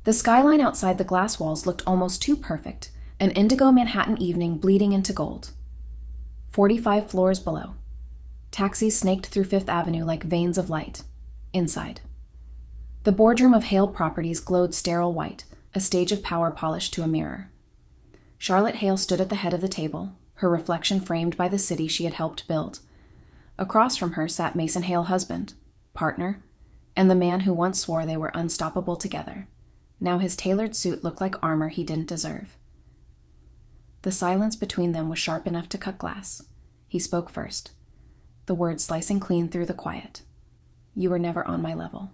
The skyline outside the glass walls looked almost too perfect, an indigo Manhattan evening bleeding into gold. 45 floors below. Taxis snaked through Fifth Avenue like veins of light. Inside. The boardroom of Hale Properties glowed sterile white, a stage of power polished to a mirror. Charlotte Hale stood at the head of the table, her reflection framed by the city she had helped build. Across from her sat Mason Hale, husband, partner, and the man who once swore they were unstoppable together. Now his tailored suit looked like armor he didn't deserve. The silence between them was sharp enough to cut glass. He spoke first, the words slicing clean through the quiet. "You were never on my level."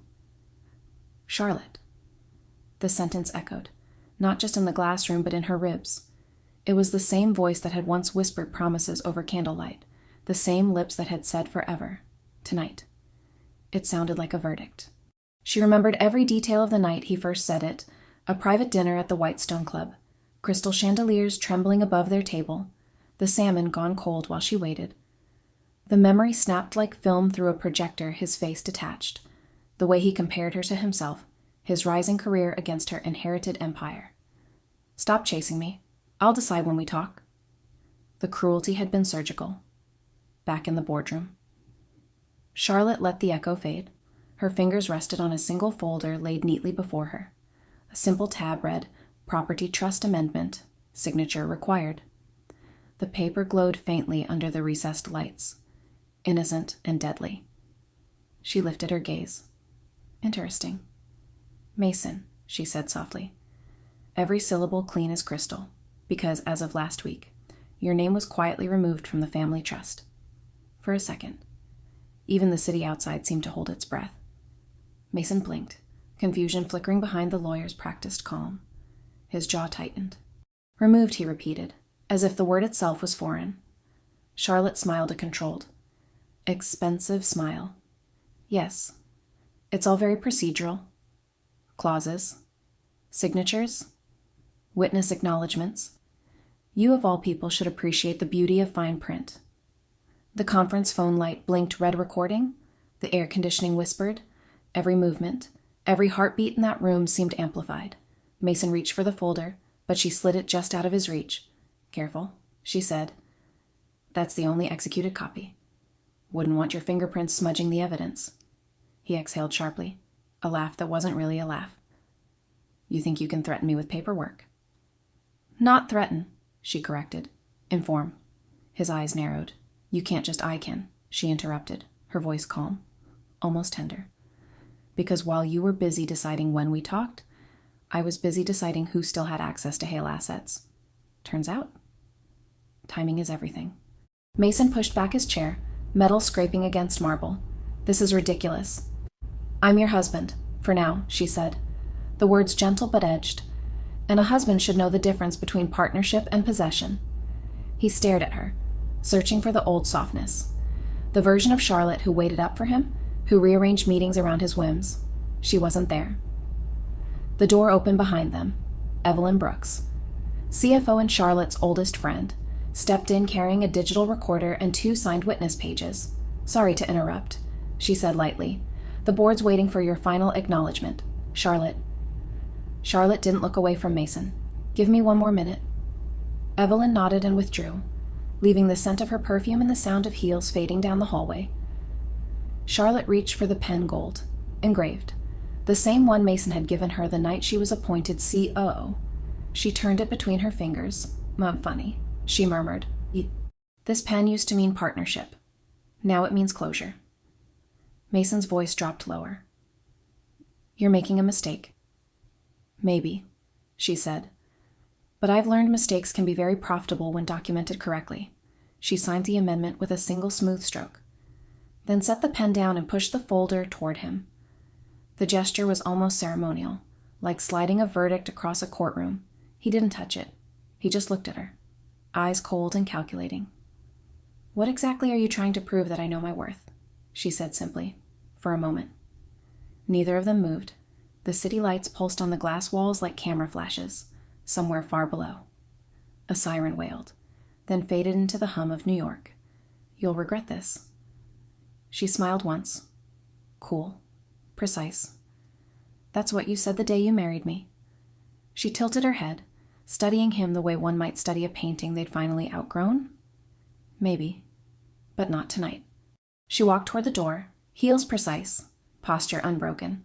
"Charlotte." The sentence echoed, not just in the glass room but in her ribs. It was the same voice that had once whispered promises over candlelight, the same lips that had said forever, tonight. It sounded like a verdict. She remembered every detail of the night he first said it, a private dinner at the Whitestone Club, crystal chandeliers trembling above their table, the salmon gone cold while she waited. The memory snapped like film through a projector, his face detached, the way he compared her to himself, his rising career against her inherited empire. "Stop chasing me. I'll decide when we talk." The cruelty had been surgical. Back in the boardroom. Charlotte let the echo fade. Her fingers rested on a single folder laid neatly before her. A simple tab read, "Property Trust Amendment, signature required." The paper glowed faintly under the recessed lights, innocent and deadly. She lifted her gaze. "Interesting." "Mason," she said softly. Every syllable clean as crystal, because, as of last week, your name was quietly removed from the family trust. For a second. Even the city outside seemed to hold its breath. Mason blinked, confusion flickering behind the lawyer's practiced calm. His jaw tightened. "Removed," he repeated, as if the word itself was foreign. Charlotte smiled a controlled, expensive smile. "Yes. It's all very procedural. Clauses. Signatures. Witness acknowledgments. You of all people should appreciate the beauty of fine print." The conference phone light blinked red recording. The air conditioning whispered. Every movement, every heartbeat in that room seemed amplified. Mason reached for the folder, but she slid it just out of his reach. "Careful," she said. "That's the only executed copy. Wouldn't want your fingerprints smudging the evidence." He exhaled sharply, a laugh that wasn't really a laugh. "You think you can threaten me with paperwork?" "Not threaten," she corrected. "Inform." His eyes narrowed. "You can't just I can," she interrupted, her voice calm, almost tender. "Because while you were busy deciding when we talked, I was busy deciding who still had access to Hale assets. Turns out, timing is everything." Mason pushed back his chair, metal scraping against marble. "This is ridiculous." "I'm your husband, for now," she said, the words gentle but edged. "And a husband should know the difference between partnership and possession." He stared at her, searching for the old softness, the version of Charlotte who waited up for him, who rearranged meetings around his whims. She wasn't there. The door opened behind them. Evelyn Brooks, CFO and Charlotte's oldest friend, stepped in carrying a digital recorder and 2 signed witness pages. "Sorry to interrupt," she said lightly. "The board's waiting for your final acknowledgement. Charlotte." Charlotte didn't look away from Mason. "Give me 1 more minute." Evelyn nodded and withdrew, leaving the scent of her perfume and the sound of heels fading down the hallway. Charlotte reached for the pen gold, engraved, the same one Mason had given her the night she was appointed COO. She turned it between her fingers. "Funny," she murmured. "This pen used to mean partnership. Now it means closure." Mason's voice dropped lower. "You're making a mistake." "Maybe," she said. "But I've learned mistakes can be very profitable when documented correctly." She signed the amendment with a single smooth stroke, then set the pen down and pushed the folder toward him. The gesture was almost ceremonial, like sliding a verdict across a courtroom. He didn't touch it. He just looked at her, eyes cold and calculating. "What exactly are you trying to prove that I know my worth?" she said simply, for a moment. Neither of them moved. The city lights pulsed on the glass walls like camera flashes, somewhere far below. A siren wailed, then faded into the hum of New York. "You'll regret this." She smiled once. Cool. Precise. "That's what you said the day you married me." She tilted her head, studying him the way one might study a painting they'd finally outgrown. Maybe, but not tonight. She walked toward the door, heels precise, posture unbroken.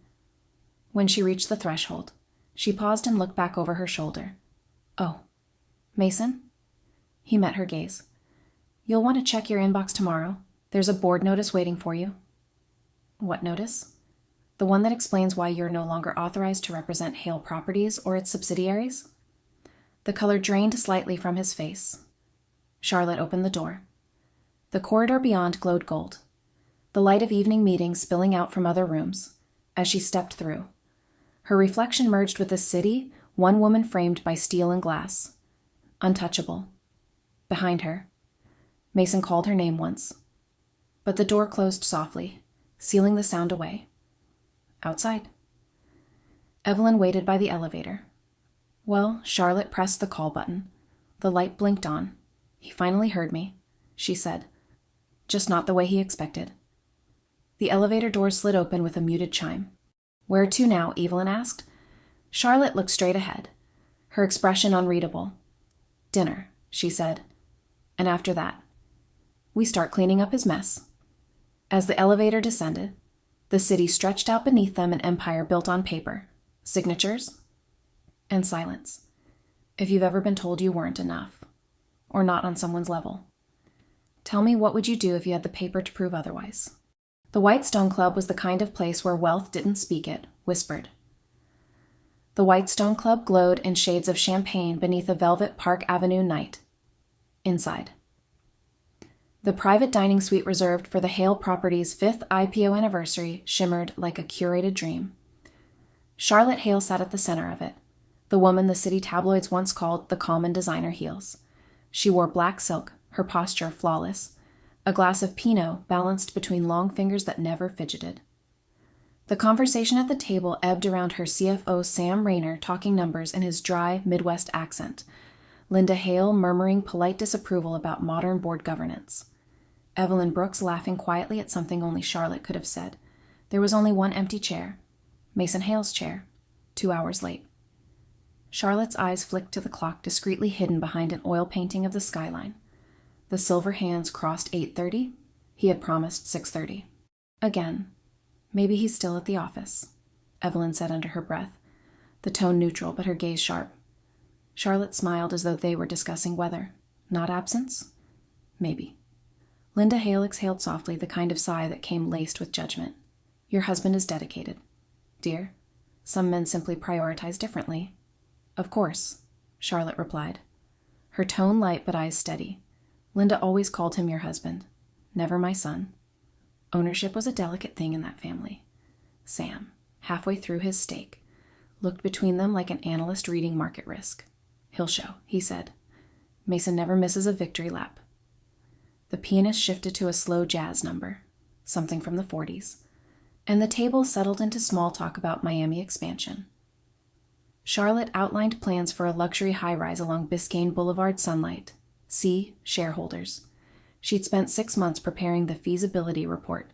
When she reached the threshold, she paused and looked back over her shoulder. Oh, Mason? He met her gaze. You'll want to check your inbox tomorrow. There's a board notice waiting for you. What notice? The one that explains why you're no longer authorized to represent Hale Properties or its subsidiaries? The color drained slightly from his face. Charlotte opened the door. The corridor beyond glowed gold, the light of evening meetings spilling out from other rooms. As she stepped through, her reflection merged with the city, one woman framed by steel and glass. Untouchable. Behind her, Mason called her name once, but the door closed softly, sealing the sound away. Outside. Evelyn waited by the elevator. Well, Charlotte pressed the call button. The light blinked on. He finally heard me, she said, just not the way he expected. The elevator door slid open with a muted chime. Where to now? Evelyn asked. Charlotte looked straight ahead, her expression unreadable. Dinner, she said. And after that, we start cleaning up his mess. As the elevator descended, the city stretched out beneath them, an empire built on paper, signatures, and silence. If you've ever been told you weren't enough, or not on someone's level, tell me, what would you do if you had the paper to prove otherwise? The White Stone Club was the kind of place where wealth didn't speak it, whispered. The White Stone Club glowed in shades of champagne beneath a velvet Park Avenue night. Inside. The private dining suite reserved for the Hale Properties' 5th IPO anniversary shimmered like a curated dream. Charlotte Hale sat at the center of it, the woman the city tabloids once called the common designer heels. She wore black silk, her posture flawless, a glass of Pinot balanced between long fingers that never fidgeted. The conversation at the table ebbed around her CFO Sam Rayner talking numbers in his dry Midwest accent, Linda Hale murmuring polite disapproval about modern board governance. Evelyn Brooks laughing quietly at something only Charlotte could have said. There was only one empty chair, Mason Hale's chair, 2 hours late. Charlotte's eyes flicked to the clock discreetly hidden behind an oil painting of the skyline. The silver hands crossed 8:30. He had promised 6:30. Again. Maybe he's still at the office, Evelyn said under her breath, the tone neutral but her gaze sharp. Charlotte smiled as though they were discussing weather. Not absence? Maybe. Linda Hale exhaled softly, the kind of sigh that came laced with judgment. Your husband is dedicated. Dear, some men simply prioritize differently. Of course, Charlotte replied, her tone light but eyes steady. Linda always called him your husband, never my son. Ownership was a delicate thing in that family. Sam, halfway through his steak, looked between them like an analyst reading market risk. He'll show, he said. Mason never misses a victory lap. The pianist shifted to a slow jazz number, something from the 40s, and the table settled into small talk about Miami expansion. Charlotte outlined plans for a luxury high-rise along Biscayne Boulevard Sunlight. See, shareholders. She'd spent 6 months preparing the feasibility report.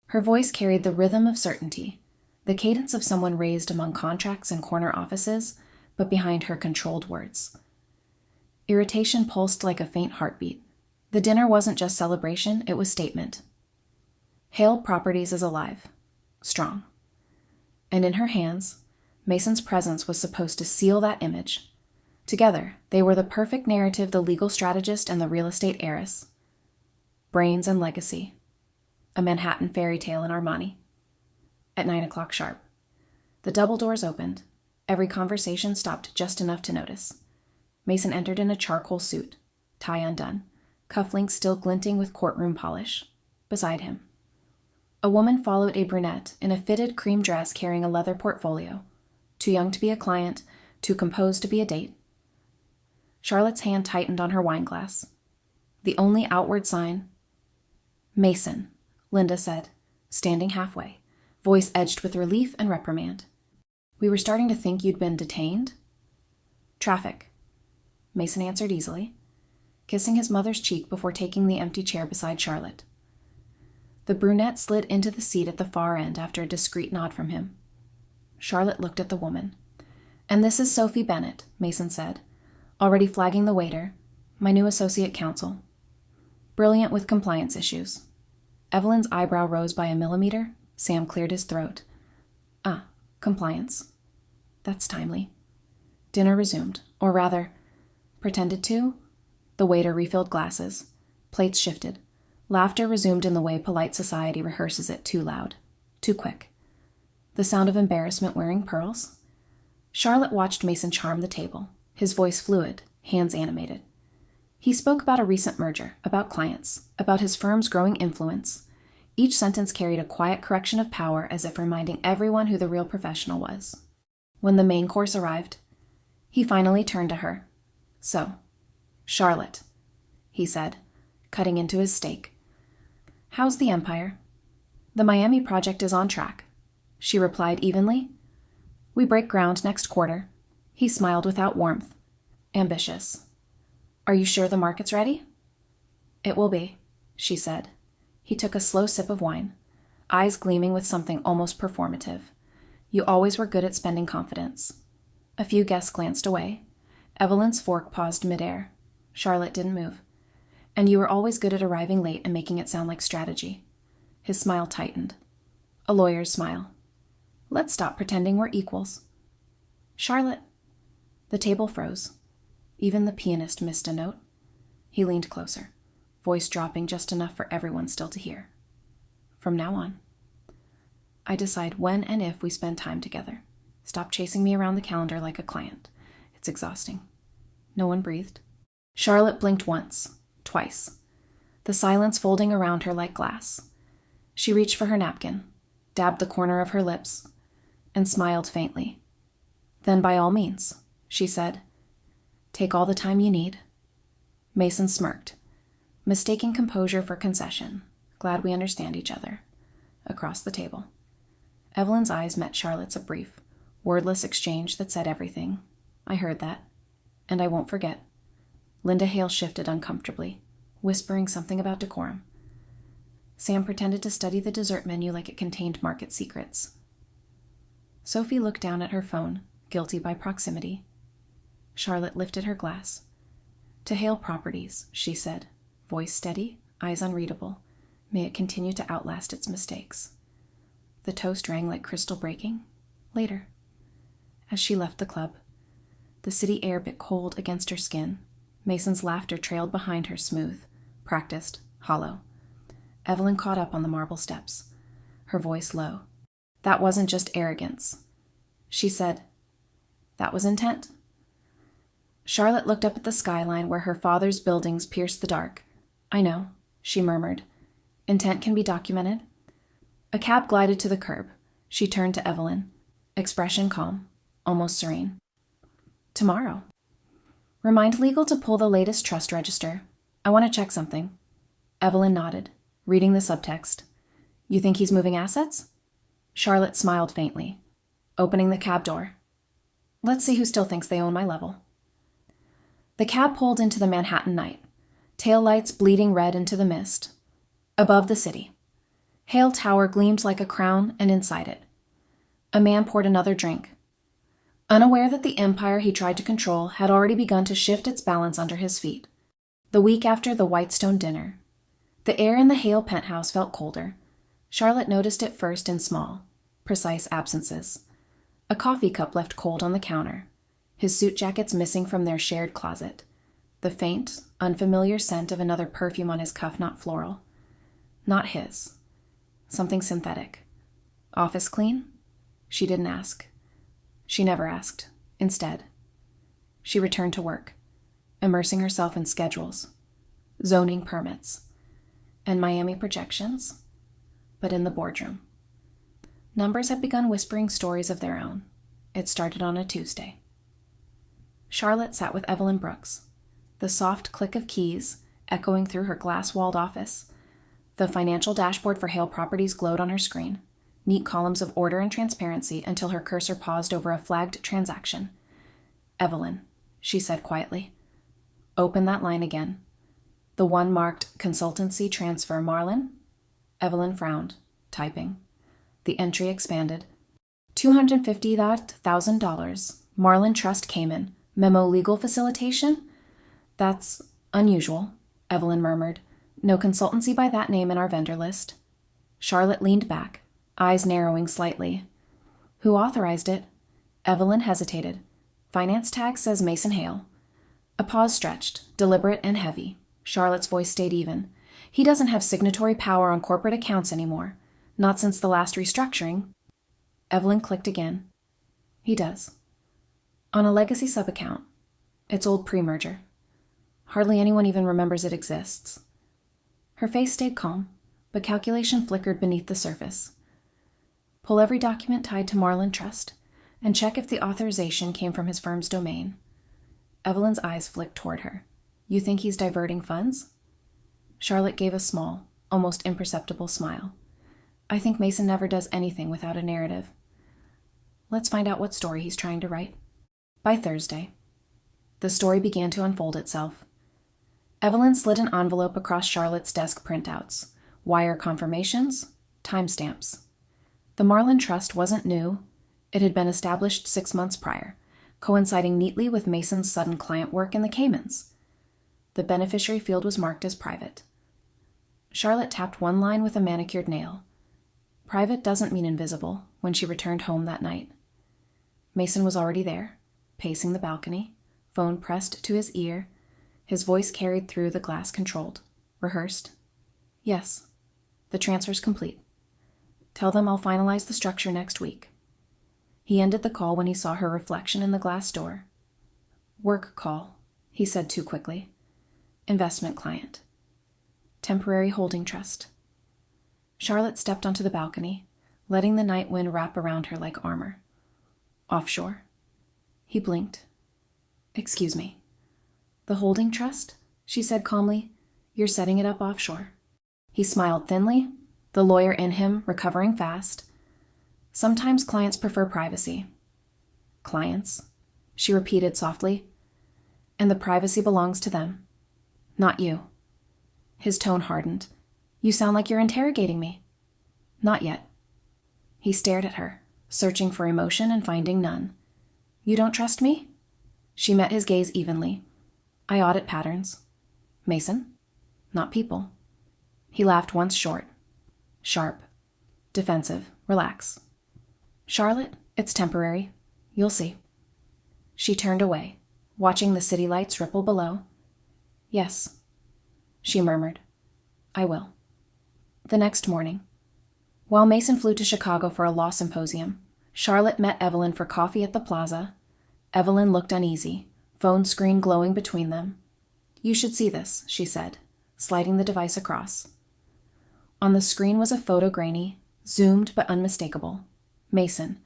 Her voice carried the rhythm of certainty, the cadence of someone raised among contracts and corner offices, but behind her controlled words. Irritation pulsed like a faint heartbeat. The dinner wasn't just celebration, it was statement. Hale Properties is alive, strong. And in her hands, Mason's presence was supposed to seal that image. Together, they were the perfect narrative, the legal strategist and the real estate heiress. Brains and legacy. A Manhattan fairy tale in Armani. At 9 o'clock sharp. The double doors opened. Every conversation stopped just enough to notice. Mason entered in a charcoal suit, tie undone, cufflinks still glinting with courtroom polish. Beside him, a woman followed, a brunette in a fitted cream dress carrying a leather portfolio. Too young to be a client, too composed to be a date. Charlotte's hand tightened on her wine glass. The only outward sign. Mason, Linda said, standing halfway, voice edged with relief and reprimand. We were starting to think you'd been detained. Traffic, Mason answered easily, kissing his mother's cheek before taking the empty chair beside Charlotte. The brunette slid into the seat at the far end after a discreet nod from him. Charlotte looked at the woman. "And this is Sophie Bennett," Mason said, already flagging the waiter, "my new associate counsel. Brilliant with compliance issues." Evelyn's eyebrow rose by a millimeter. Sam cleared his throat. "Ah, compliance. That's timely." Dinner resumed, or rather, pretended to. The waiter refilled glasses. Plates shifted. Laughter resumed in the way polite society rehearses it, too loud, too quick. The sound of embarrassment wearing pearls. Charlotte watched Mason charm the table, his voice fluid, hands animated. He spoke about a recent merger, about clients, about his firm's growing influence. Each sentence carried a quiet correction of power, as if reminding everyone who the real professional was. When the main course arrived, he finally turned to her. "So, Charlotte," he said, cutting into his steak. "How's the Empire?" "The Miami project is on track," she replied evenly. "We break ground next quarter." He smiled without warmth. "Ambitious. Are you sure the market's ready?" "It will be," she said. He took a slow sip of wine, eyes gleaming with something almost performative. "You always were good at spending confidence." A few guests glanced away. Evelyn's fork paused midair. Charlotte didn't move. "And you were always good at arriving late and making it sound like strategy." His smile tightened. A lawyer's smile. "Let's stop pretending we're equals." "Charlotte." The table froze. Even the pianist missed a note. He leaned closer, voice dropping just enough for everyone still to hear. "From now on, I decide when and if we spend time together. Stop chasing me around the calendar like a client. It's exhausting." No one breathed. Charlotte blinked once, twice, the silence folding around her like glass. She reached for her napkin, dabbed the corner of her lips, and smiled faintly. "Then by all means," she said. "Take all the time you need." Mason smirked, mistaking composure for concession. "Glad we understand each other." Across the table. Evelyn's eyes met Charlotte's, a brief, wordless exchange that said everything. "I heard that. And I won't forget." Linda Hale shifted uncomfortably, whispering something about decorum. Sam pretended to study the dessert menu like it contained market secrets. Sophie looked down at her phone, guilty by proximity. Charlotte lifted her glass. "To Hale Properties," she said, voice steady, eyes unreadable. "May it continue to outlast its mistakes." The toast rang like crystal breaking. Later. As she left the club, the city air bit cold against her skin. Mason's laughter trailed behind her, smooth, practiced, hollow. Evelyn caught up on the marble steps, her voice low. "That wasn't just arrogance." She said, "That was intent." Charlotte looked up at the skyline where her father's buildings pierced the dark. "I know," she murmured. "Intent can be documented." A cab glided to the curb. She turned to Evelyn, expression calm, almost serene. "Tomorrow. Remind legal to pull the latest trust register. I want to check something." Evelyn nodded, reading the subtext. "You think he's moving assets?" Charlotte smiled faintly, opening the cab door. "Let's see who still thinks they own my level." The cab pulled into the Manhattan night, taillights bleeding red into the mist. Above the city, Hale Tower gleamed like a crown, and inside it, a man poured another drink, unaware that the empire he tried to control had already begun to shift its balance under his feet. The week after the Whitestone dinner, the air in the Hale penthouse felt colder. Charlotte noticed it first in small, precise absences. A coffee cup left cold on the counter, his suit jackets missing from their shared closet, the faint, unfamiliar scent of another perfume on his cuff, not floral. Not his. Something synthetic. Office clean? She didn't ask. She never asked. Instead, she returned to work, immersing herself in schedules, zoning permits, and Miami projections, but in the boardroom. Numbers had begun whispering stories of their own. It started on a Tuesday. Charlotte sat with Evelyn Brooks, the soft click of keys echoing through her glass-walled office. The financial dashboard for Hale Properties glowed on her screen, neat columns of order and transparency, until her cursor paused over a flagged transaction. "Evelyn," she said quietly. "Open that line again. The one marked Consultancy Transfer Marlin?" Evelyn frowned, typing. The entry expanded. $250,000, Marlin Trust Cayman. Memo legal facilitation? That's unusual, Evelyn murmured. No consultancy by that name in our vendor list. Charlotte leaned back, eyes narrowing slightly. Who authorized it? Evelyn hesitated. Finance tag says Mason Hale. A pause stretched, deliberate and heavy. Charlotte's voice stayed even. He doesn't have signatory power on corporate accounts anymore. Not since the last restructuring. Evelyn clicked again. He does. On a legacy subaccount. It's old pre-merger. Hardly anyone even remembers it exists. Her face stayed calm, but calculation flickered beneath the surface. Pull every document tied to Marlin Trust, and check if the authorization came from his firm's domain. Evelyn's eyes flicked toward her. You think he's diverting funds? Charlotte gave a small, almost imperceptible smile. I think Mason never does anything without a narrative. Let's find out what story he's trying to write. By Thursday. The story began to unfold itself. Evelyn slid an envelope across Charlotte's desk printouts. Wire confirmations, timestamps. The Marlin Trust wasn't new. It had been established 6 months prior, coinciding neatly with Mason's sudden client work in the Caymans. The beneficiary field was marked as private. Charlotte tapped one line with a manicured nail. Private doesn't mean invisible when she returned home that night. Mason was already there, pacing the balcony, phone pressed to his ear, his voice carried through the glass controlled. Rehearsed. Yes. The transfer's complete. Tell them I'll finalize the structure next week. He ended the call when he saw her reflection in the glass door. Work call, he said too quickly. Investment client. Temporary holding trust. Charlotte stepped onto the balcony, letting the night wind wrap around her like armor. Offshore. He blinked. Excuse me. The holding trust? She said calmly. You're setting it up offshore. He smiled thinly, the lawyer in him recovering fast. Sometimes clients prefer privacy. Clients, she repeated softly. And the privacy belongs to them. Not you. His tone hardened. You sound like you're interrogating me. Not yet. He stared at her, searching for emotion and finding none. You don't trust me? She met his gaze evenly. I audit patterns. Mason? Not people. He laughed once short. Sharp. Defensive. Relax. Charlotte, it's temporary. You'll see. She turned away, watching the city lights ripple below. Yes, she murmured. I will. The next morning, while Mason flew to Chicago for a law symposium, Charlotte met Evelyn for coffee at the plaza. Evelyn looked uneasy, phone screen glowing between them. You should see this, she said, sliding the device across. On the screen was a photo grainy, zoomed but unmistakable. Mason,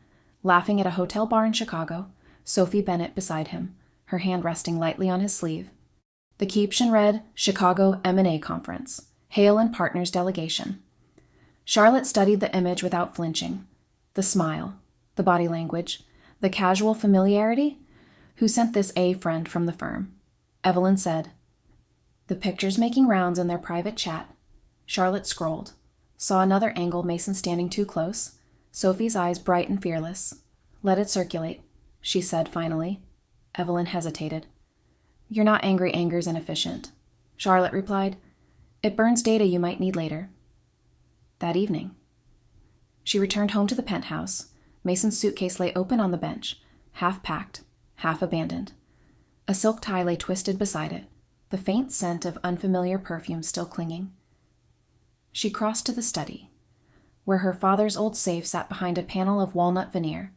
laughing at a hotel bar in Chicago, Sophie Bennett beside him, her hand resting lightly on his sleeve. The caption read, Chicago M&A Conference, Hale and Partners Delegation. Charlotte studied the image without flinching. The smile, the body language, the casual familiarity. Who sent this A friend from the firm? Evelyn said. The pictures making rounds in their private chat. Charlotte scrolled, saw another angle, Mason standing too close, Sophie's eyes bright and fearless. Let it circulate, she said finally. Evelyn hesitated. You're not angry, anger's inefficient, Charlotte replied. It burns data you might need later. That evening, she returned home to the penthouse. Mason's suitcase lay open on the bench, half packed, half abandoned. A silk tie lay twisted beside it, the faint scent of unfamiliar perfume still clinging. She crossed to the study, where her father's old safe sat behind a panel of walnut veneer.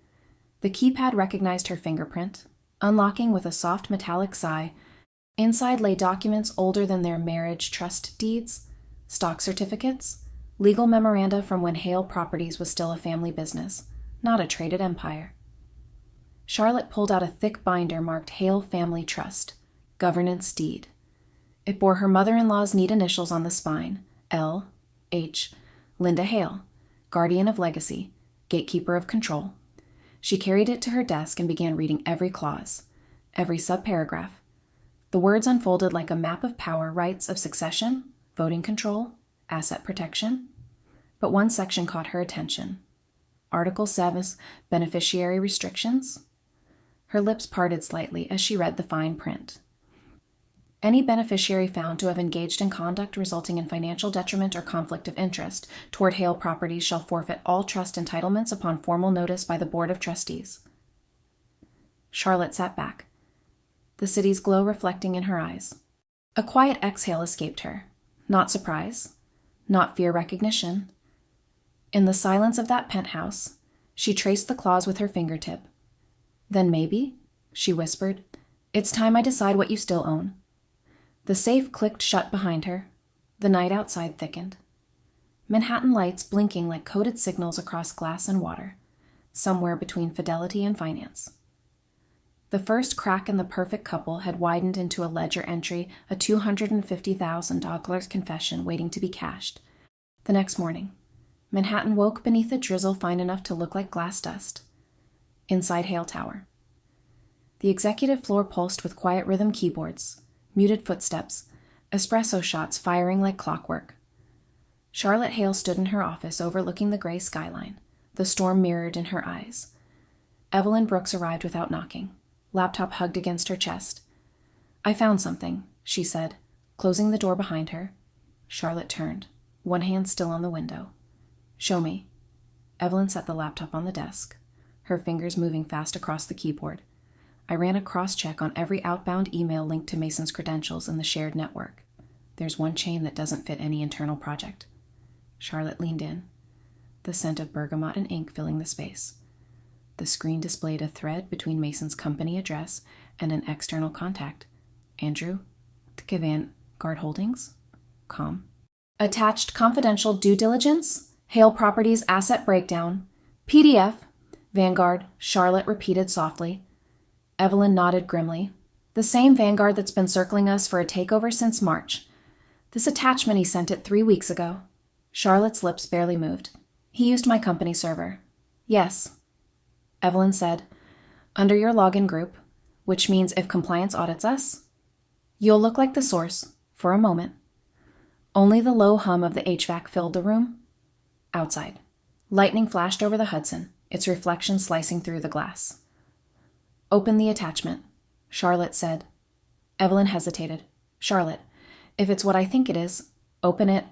The keypad recognized her fingerprint, unlocking with a soft metallic sigh. Inside lay documents older than their marriage trust deeds, stock certificates, legal memoranda from when Hale Properties was still a family business, not a traded empire. Charlotte pulled out a thick binder marked Hale Family Trust, Governance Deed. It bore her mother-in-law's neat initials on the spine, L. H. Linda Hale, guardian of legacy, gatekeeper of control. She carried it to her desk and began reading every clause, every subparagraph. The words unfolded like a map of power, rights of succession, voting control, asset protection. But one section caught her attention. Article 7's beneficiary restrictions. Her lips parted slightly as she read the fine print. Any beneficiary found to have engaged in conduct resulting in financial detriment or conflict of interest toward Hale Properties shall forfeit all trust entitlements upon formal notice by the Board of Trustees. Charlotte sat back, the city's glow reflecting in her eyes. A quiet exhale escaped her. Not surprise, not fear recognition. In the silence of that penthouse, she traced the clause with her fingertip. Then maybe, she whispered, it's time I decide what you still own. The safe clicked shut behind her. The night outside thickened. Manhattan lights blinking like coded signals across glass and water, somewhere between fidelity and finance. The first crack in the perfect couple had widened into a ledger entry, a $250,000 confession waiting to be cashed. The next morning, Manhattan woke beneath a drizzle fine enough to look like glass dust. Inside Hale Tower. The executive floor pulsed with quiet rhythm keyboards, muted footsteps, espresso shots firing like clockwork. Charlotte Hale stood in her office overlooking the gray skyline, the storm mirrored in her eyes. Evelyn Brooks arrived without knocking, laptop hugged against her chest. I found something, she said, closing the door behind her. Charlotte turned, one hand still on the window. Show me. Evelyn set the laptop on the desk, her fingers moving fast across the keyboard. I ran a cross-check on every outbound email linked to Mason's credentials in the shared network. There's one chain that doesn't fit any internal project. Charlotte leaned in, the scent of bergamot and ink filling the space. The screen displayed a thread between Mason's company address and an external contact. Andrew, the Vanguard Holdings, com. Attached confidential due diligence, Hale Properties asset breakdown, PDF, Vanguard, Charlotte repeated softly. Evelyn nodded grimly. The same Vanguard that's been circling us for a takeover since March. This attachment he sent it 3 weeks ago. Charlotte's lips barely moved. He used my company server. Yes. Evelyn said, under your login group, which means if compliance audits us, you'll look like the source, for a moment. Only the low hum of the HVAC filled the room. Outside. Lightning flashed over the Hudson, its reflection slicing through the glass. Open the attachment, Charlotte said. Evelyn hesitated. Charlotte, if it's what I think it is, open it.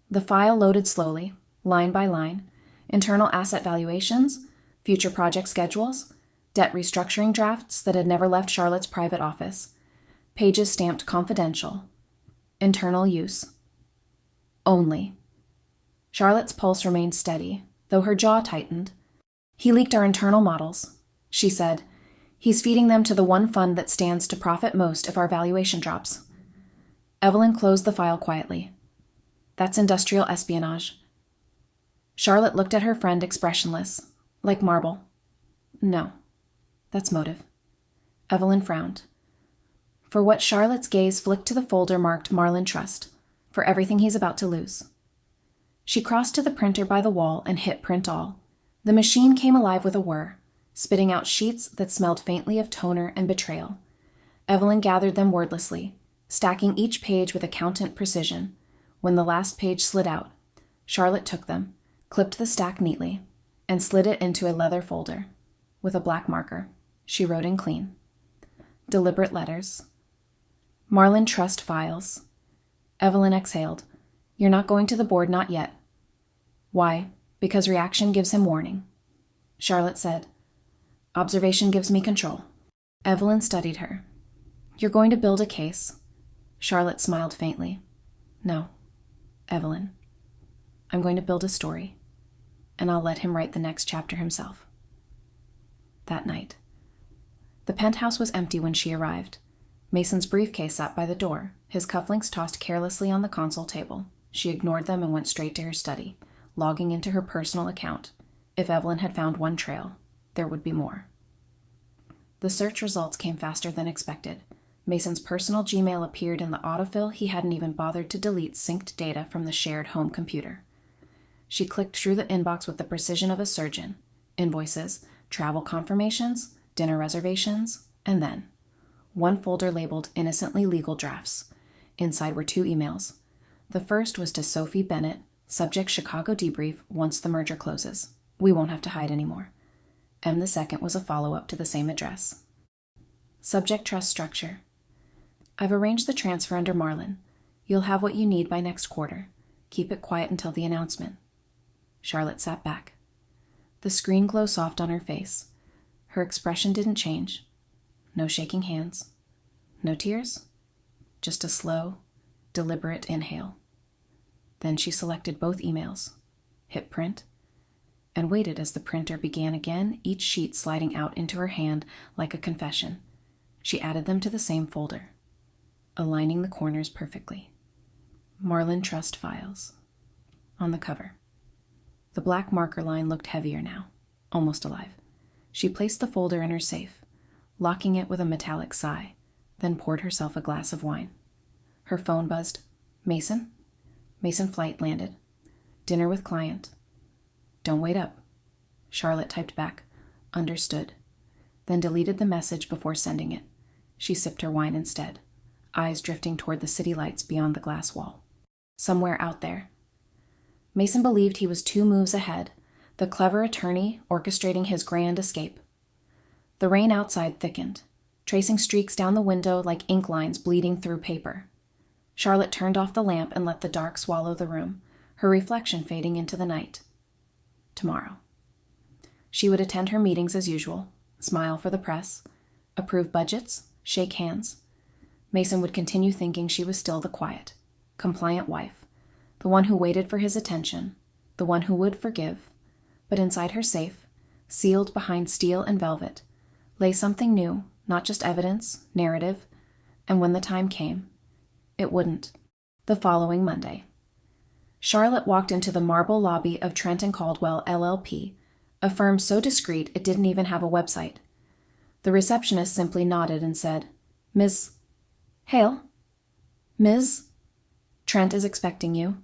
The file loaded slowly, line by line. Internal asset valuations, future project schedules, debt restructuring drafts that had never left Charlotte's private office. Pages stamped confidential. Internal use. Only. Charlotte's pulse remained steady, though her jaw tightened. He leaked our internal models, she said. He's feeding them to the one fund that stands to profit most if our valuation drops. Evelyn closed the file quietly. That's industrial espionage. Charlotte looked at her friend expressionless, like marble. No, that's motive. Evelyn frowned. For what Charlotte's gaze flicked to the folder marked Marlin Trust, for everything he's about to lose. She crossed to the printer by the wall and hit print all. The machine came alive with a whir, spitting out sheets that smelled faintly of toner and betrayal. Evelyn gathered them wordlessly, stacking each page with accountant precision. When the last page slid out, Charlotte took them, clipped the stack neatly, and slid it into a leather folder. With a black marker, she wrote in clean. Deliberate letters. Marlin Trust files. Evelyn exhaled. You're not going to the board, not yet. Why? Because reaction gives him warning. Charlotte said, observation gives me control. Evelyn studied her. You're going to build a case. Charlotte smiled faintly. No, Evelyn. I'm going to build a story, and I'll let him write the next chapter himself. That night. The penthouse was empty when she arrived. Mason's briefcase sat by the door, his cufflinks tossed carelessly on the console table. She ignored them and went straight to her study, logging into her personal account. If Evelyn had found one trail, there would be more. The search results came faster than expected. Mason's personal Gmail appeared in the autofill he hadn't even bothered to delete synced data from the shared home computer. She clicked through the inbox with the precision of a surgeon. Invoices, travel confirmations, dinner reservations, and then one folder labeled Innocently Legal Drafts. Inside were 2 emails. The first was to Sophie Bennett, subject Chicago debrief once the merger closes. We won't have to hide anymore. And the second was a follow-up to the same address. Subject trust structure. I've arranged the transfer under Marlin. You'll have what you need by next quarter. Keep it quiet until the announcement. Charlotte sat back. The screen glow soft on her face. Her expression didn't change. No shaking hands. No tears. Just a slow, deliberate inhale. Then she selected both emails, hit print, and waited as the printer began again, each sheet sliding out into her hand like a confession. She added them to the same folder, aligning the corners perfectly. Marlin Trust Files. On the cover. The black marker line looked heavier now, almost alive. She placed the folder in her safe, locking it with a metallic sigh, then poured herself a glass of wine. Her phone buzzed. Mason? Mason flight landed. Dinner with client. Don't wait up. Charlotte typed back, understood, then deleted the message before sending it. She sipped her wine instead, eyes drifting toward the city lights beyond the glass wall. Somewhere out there. Mason believed he was 2 moves ahead, the clever attorney orchestrating his grand escape. The rain outside thickened, tracing streaks down the window like ink lines bleeding through paper. Charlotte turned off the lamp and let the dark swallow the room, her reflection fading into the night. Tomorrow. She would attend her meetings as usual, smile for the press, approve budgets, shake hands. Mason would continue thinking she was still the quiet, compliant wife, the one who waited for his attention, the one who would forgive. But inside her safe, sealed behind steel and velvet, lay something new, not just evidence, narrative, and when the time came, it wouldn't. The following Monday. Charlotte walked into the marble lobby of Trent & Caldwell, LLP, a firm so discreet it didn't even have a website. The receptionist simply nodded and said, Ms. Hale? Ms. Trent is expecting you.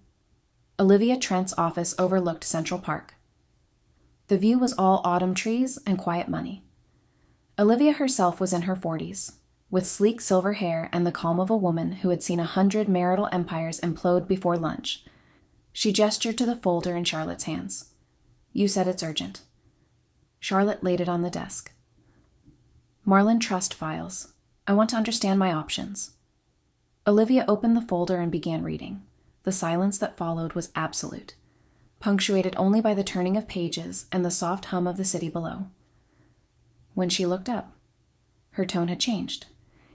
Olivia Trent's office overlooked Central Park. The view was all autumn trees and quiet money. Olivia herself was in her 40s, with sleek silver hair and the calm of a woman who had seen 100 marital empires implode before lunch. She gestured to the folder in Charlotte's hands. You said it's urgent. Charlotte laid it on the desk. Marlin Trust Files. I want to understand my options. Olivia opened the folder and began reading. The silence that followed was absolute, punctuated only by the turning of pages and the soft hum of the city below. When she looked up, her tone had changed.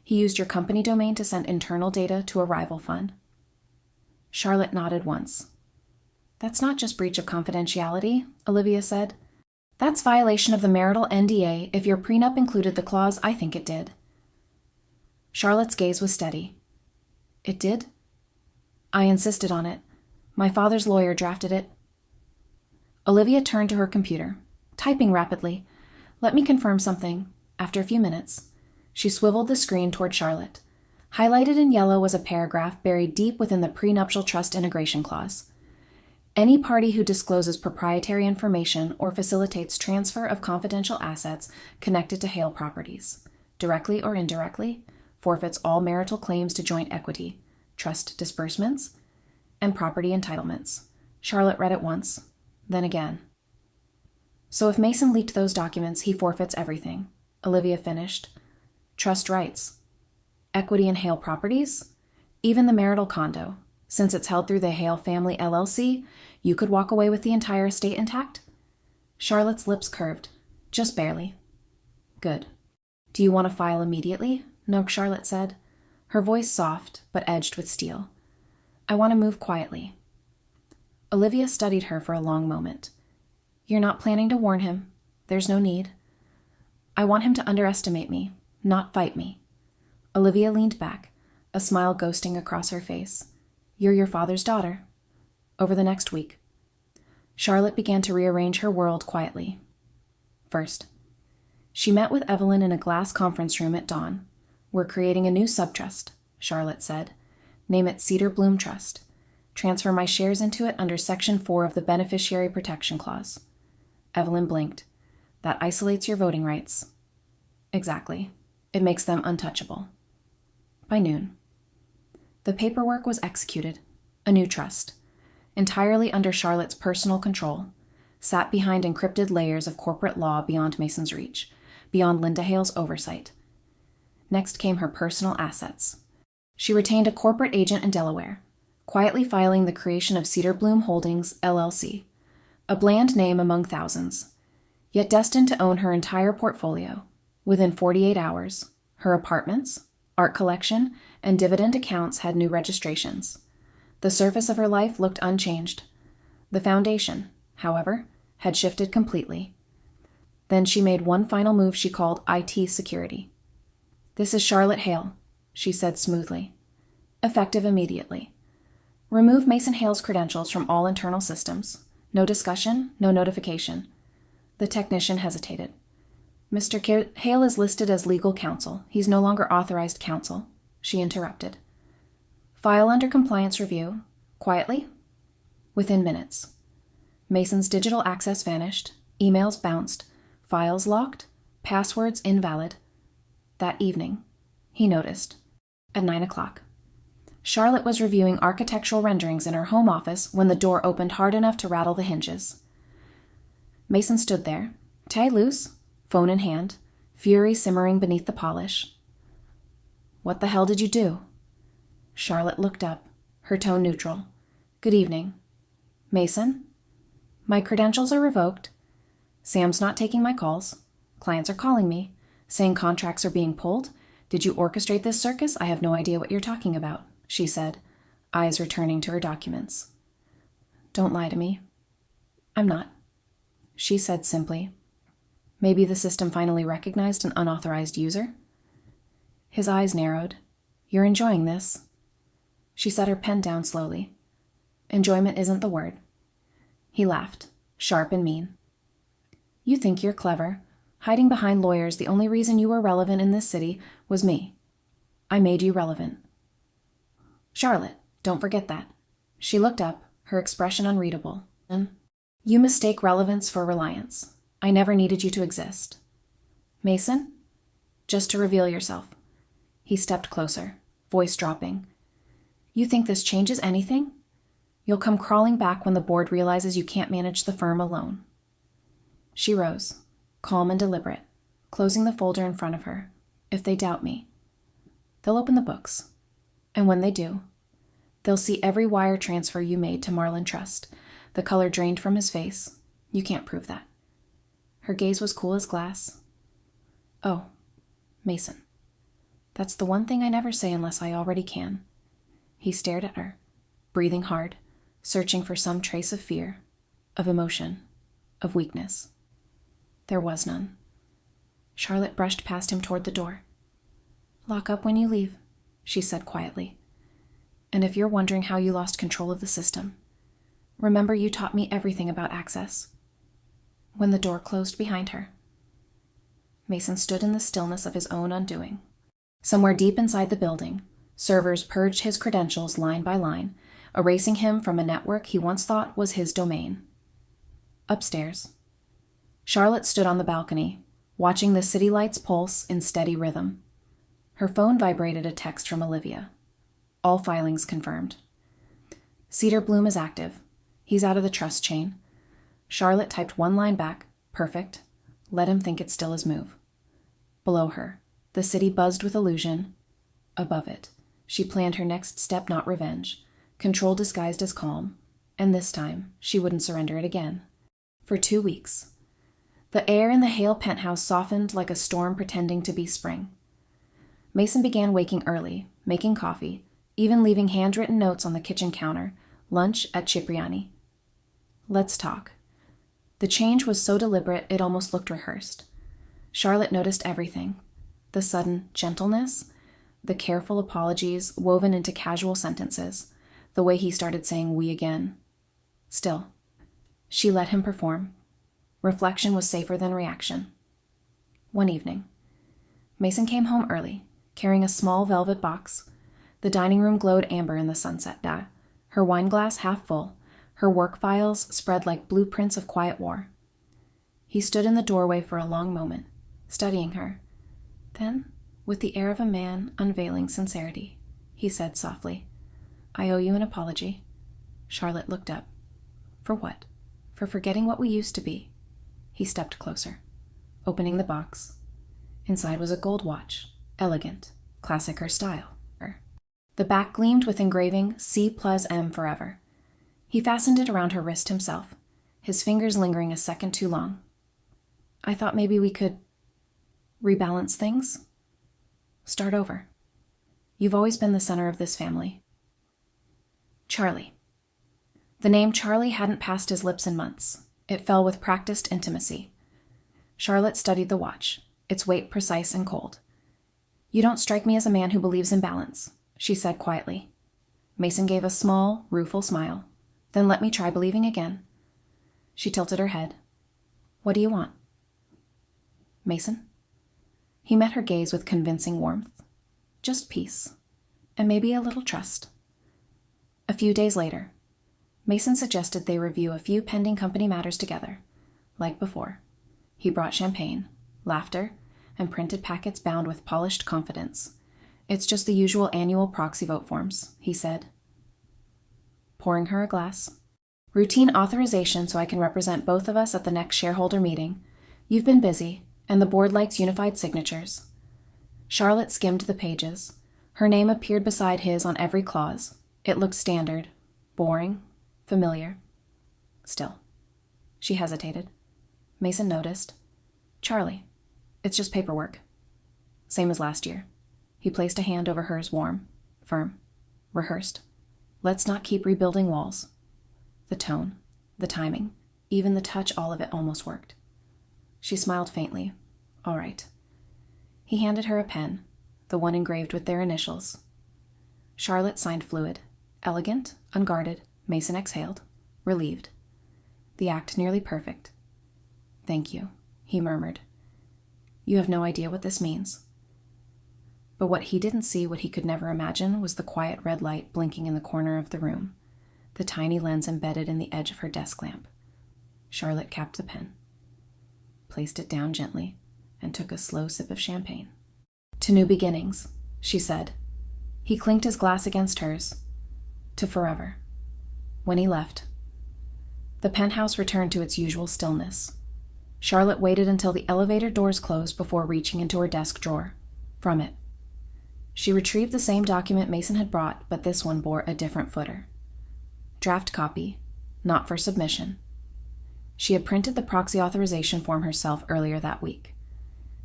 He used your company domain to send internal data to a rival fund. Charlotte nodded once. That's not just breach of confidentiality, Olivia said. That's violation of the marital NDA if your prenup included the clause I think it did. Charlotte's gaze was steady. It did? I insisted on it. My father's lawyer drafted it. Olivia turned to her computer, typing rapidly. Let me confirm something. After a few minutes, she swiveled the screen toward Charlotte. Highlighted in yellow was a paragraph buried deep within the prenuptial trust integration clause. Any party who discloses proprietary information or facilitates transfer of confidential assets connected to Hale properties, directly or indirectly, forfeits all marital claims to joint equity, trust disbursements, and property entitlements. Charlotte read it once, then again. So if Mason leaked those documents, he forfeits everything, Olivia finished. Trust rights. Equity in Hale properties? Even the marital condo. Since it's held through the Hale Family LLC, you could walk away with the entire estate intact? Charlotte's lips curved, just barely. Good. Do you want to file immediately? No, Charlotte said, her voice soft but edged with steel. I want to move quietly. Olivia studied her for a long moment. You're not planning to warn him. There's no need. I want him to underestimate me, not fight me. Olivia leaned back, a smile ghosting across her face. You're your father's daughter. Over the next week. Charlotte began to rearrange her world quietly. First, she met with Evelyn in a glass conference room at dawn. We're creating a new subtrust, Charlotte said. Name it Cedar Bloom Trust. Transfer my shares into it under Section 4 of the Beneficiary Protection Clause. Evelyn blinked. That isolates your voting rights. Exactly. It makes them untouchable. By noon. The paperwork was executed. A new trust. Entirely under Charlotte's personal control, sat behind encrypted layers of corporate law beyond Mason's reach, beyond Linda Hale's oversight. Next came her personal assets. She retained a corporate agent in Delaware, quietly filing the creation of Cedar Bloom Holdings, LLC, a bland name among thousands, yet destined to own her entire portfolio. Within 48 hours, her apartments, art collection, and dividend accounts had new registrations. The surface of her life looked unchanged. The foundation, however, had shifted completely. Then she made one final move she called IT security. "This is Charlotte Hale," she said smoothly. "Effective immediately. Remove Mason Hale's credentials from all internal systems. No discussion, no notification." The technician hesitated. "Mr. Hale is listed as legal counsel. He's no longer authorized counsel," she interrupted. "File under compliance review. Quietly." Within minutes. Mason's digital access vanished, emails bounced, files locked, passwords invalid. That evening, he noticed, at 9 o'clock. Charlotte was reviewing architectural renderings in her home office when the door opened hard enough to rattle the hinges. Mason stood there, tie loose, phone in hand, fury simmering beneath the polish. "What the hell did you do?" Charlotte looked up, her tone neutral. "Good evening." "Mason?" "My credentials are revoked. Sam's not taking my calls. Clients are calling me, saying contracts are being pulled. Did you orchestrate this circus? I have no idea what you're talking about," she said, eyes returning to her documents. "Don't lie to me." "I'm not," she said simply. Maybe the system finally recognized an unauthorized user? His eyes narrowed. "You're enjoying this?" She set her pen down slowly. "Enjoyment isn't the word." He laughed, sharp and mean. "You think you're clever. Hiding behind lawyers, the only reason you were relevant in this city was me. I made you relevant." "Charlotte, don't forget that." She looked up, her expression unreadable. "You mistake relevance for reliance. I never needed you to exist." "Mason?" "Just to reveal yourself." He stepped closer, voice dropping. "You think this changes anything? You'll come crawling back when the board realizes you can't manage the firm alone." She rose, calm and deliberate, closing the folder in front of her. "If they doubt me, they'll open the books. And when they do, they'll see every wire transfer you made to Marlin Trust." The color drained from his face. "You can't prove that." Her gaze was cool as glass. "Oh, Mason. That's the one thing I never say unless I already can." He stared at her, breathing hard, searching for some trace of fear, of emotion, of weakness. There was none. Charlotte brushed past him toward the door. "Lock up when you leave," she said quietly. "And if you're wondering how you lost control of the system, remember you taught me everything about access." When the door closed behind her, Mason stood in the stillness of his own undoing. Somewhere deep inside the building, servers purged his credentials line by line, erasing him from a network he once thought was his domain. Upstairs, Charlotte stood on the balcony, watching the city lights pulse in steady rhythm. Her phone vibrated a text from Olivia. All filings confirmed. "Cedar Bloom is active. He's out of the trust chain." Charlotte typed one line back. "Perfect. Let him think it's still his move." Below her, the city buzzed with illusion. Above it, she planned her next step, not revenge. Control disguised as calm. And this time, she wouldn't surrender it again. For 2 weeks. The air in the Hale penthouse softened like a storm pretending to be spring. Mason began waking early, making coffee, even leaving handwritten notes on the kitchen counter. Lunch at Cipriani. "Let's talk." The change was so deliberate it almost looked rehearsed. Charlotte noticed everything. The sudden gentleness, the careful apologies woven into casual sentences, the way he started saying "we" again. Still, she let him perform. Reflection was safer than reaction. One evening, Mason came home early, carrying a small velvet box. The dining room glowed amber in the sunset dye, her wine glass half full, her work files spread like blueprints of quiet war. He stood in the doorway for a long moment, studying her. Then, with the air of a man unveiling sincerity, he said softly, "I owe you an apology." Charlotte looked up. "For what?" "For forgetting what we used to be." He stepped closer, opening the box. Inside was a gold watch, Elegant, classic her style. The back gleamed with engraving C+M forever. He fastened it around her wrist himself, his fingers lingering a second too long. I thought maybe we could rebalance things. Start over. You've always been the center of this family. Charlie. The name Charlie hadn't passed his lips in months. It fell with practiced intimacy. Charlotte studied the watch, its weight precise and cold. You don't strike me as a man who believes in balance, she said quietly. Mason gave a small, rueful smile. Then let me try believing again. She tilted her head. What do you want? Mason? He met her gaze with convincing warmth. Just peace. And maybe a little trust. A few days later, Mason suggested they review a few pending company matters together. Like before, he brought champagne, laughter, and printed packets bound with polished confidence. It's just the usual annual proxy vote forms, he said. Pouring her a glass. Routine authorization so I can represent both of us at the next shareholder meeting. You've been busy, and the board likes unified signatures. Charlotte skimmed the pages. Her name appeared beside his on every clause. It looked standard, boring, familiar. Still. She hesitated. Mason noticed. Charlie, it's just paperwork. Same as last year. He placed a hand over hers, warm, firm, rehearsed. Let's not keep rebuilding walls. The tone, the timing, even the touch, all of it almost worked. She smiled faintly. All right. He handed her a pen, the one engraved with their initials. Charlotte signed fluid. Elegant, unguarded, Mason exhaled, relieved. The act nearly perfect. Thank you, he murmured. You have no idea what this means. But what he didn't see, what he could never imagine, was the quiet red light blinking in the corner of the room, the tiny lens embedded in the edge of her desk lamp. Charlotte capped the pen, placed it down gently, and took a slow sip of champagne. To new beginnings, she said. He clinked his glass against hers. To forever. When he left, the penthouse returned to its usual stillness. Charlotte waited until the elevator doors closed before reaching into her desk drawer. From it, she retrieved the same document Mason had brought, but this one bore a different footer. Draft copy, not for submission. She had printed the proxy authorization form herself earlier that week,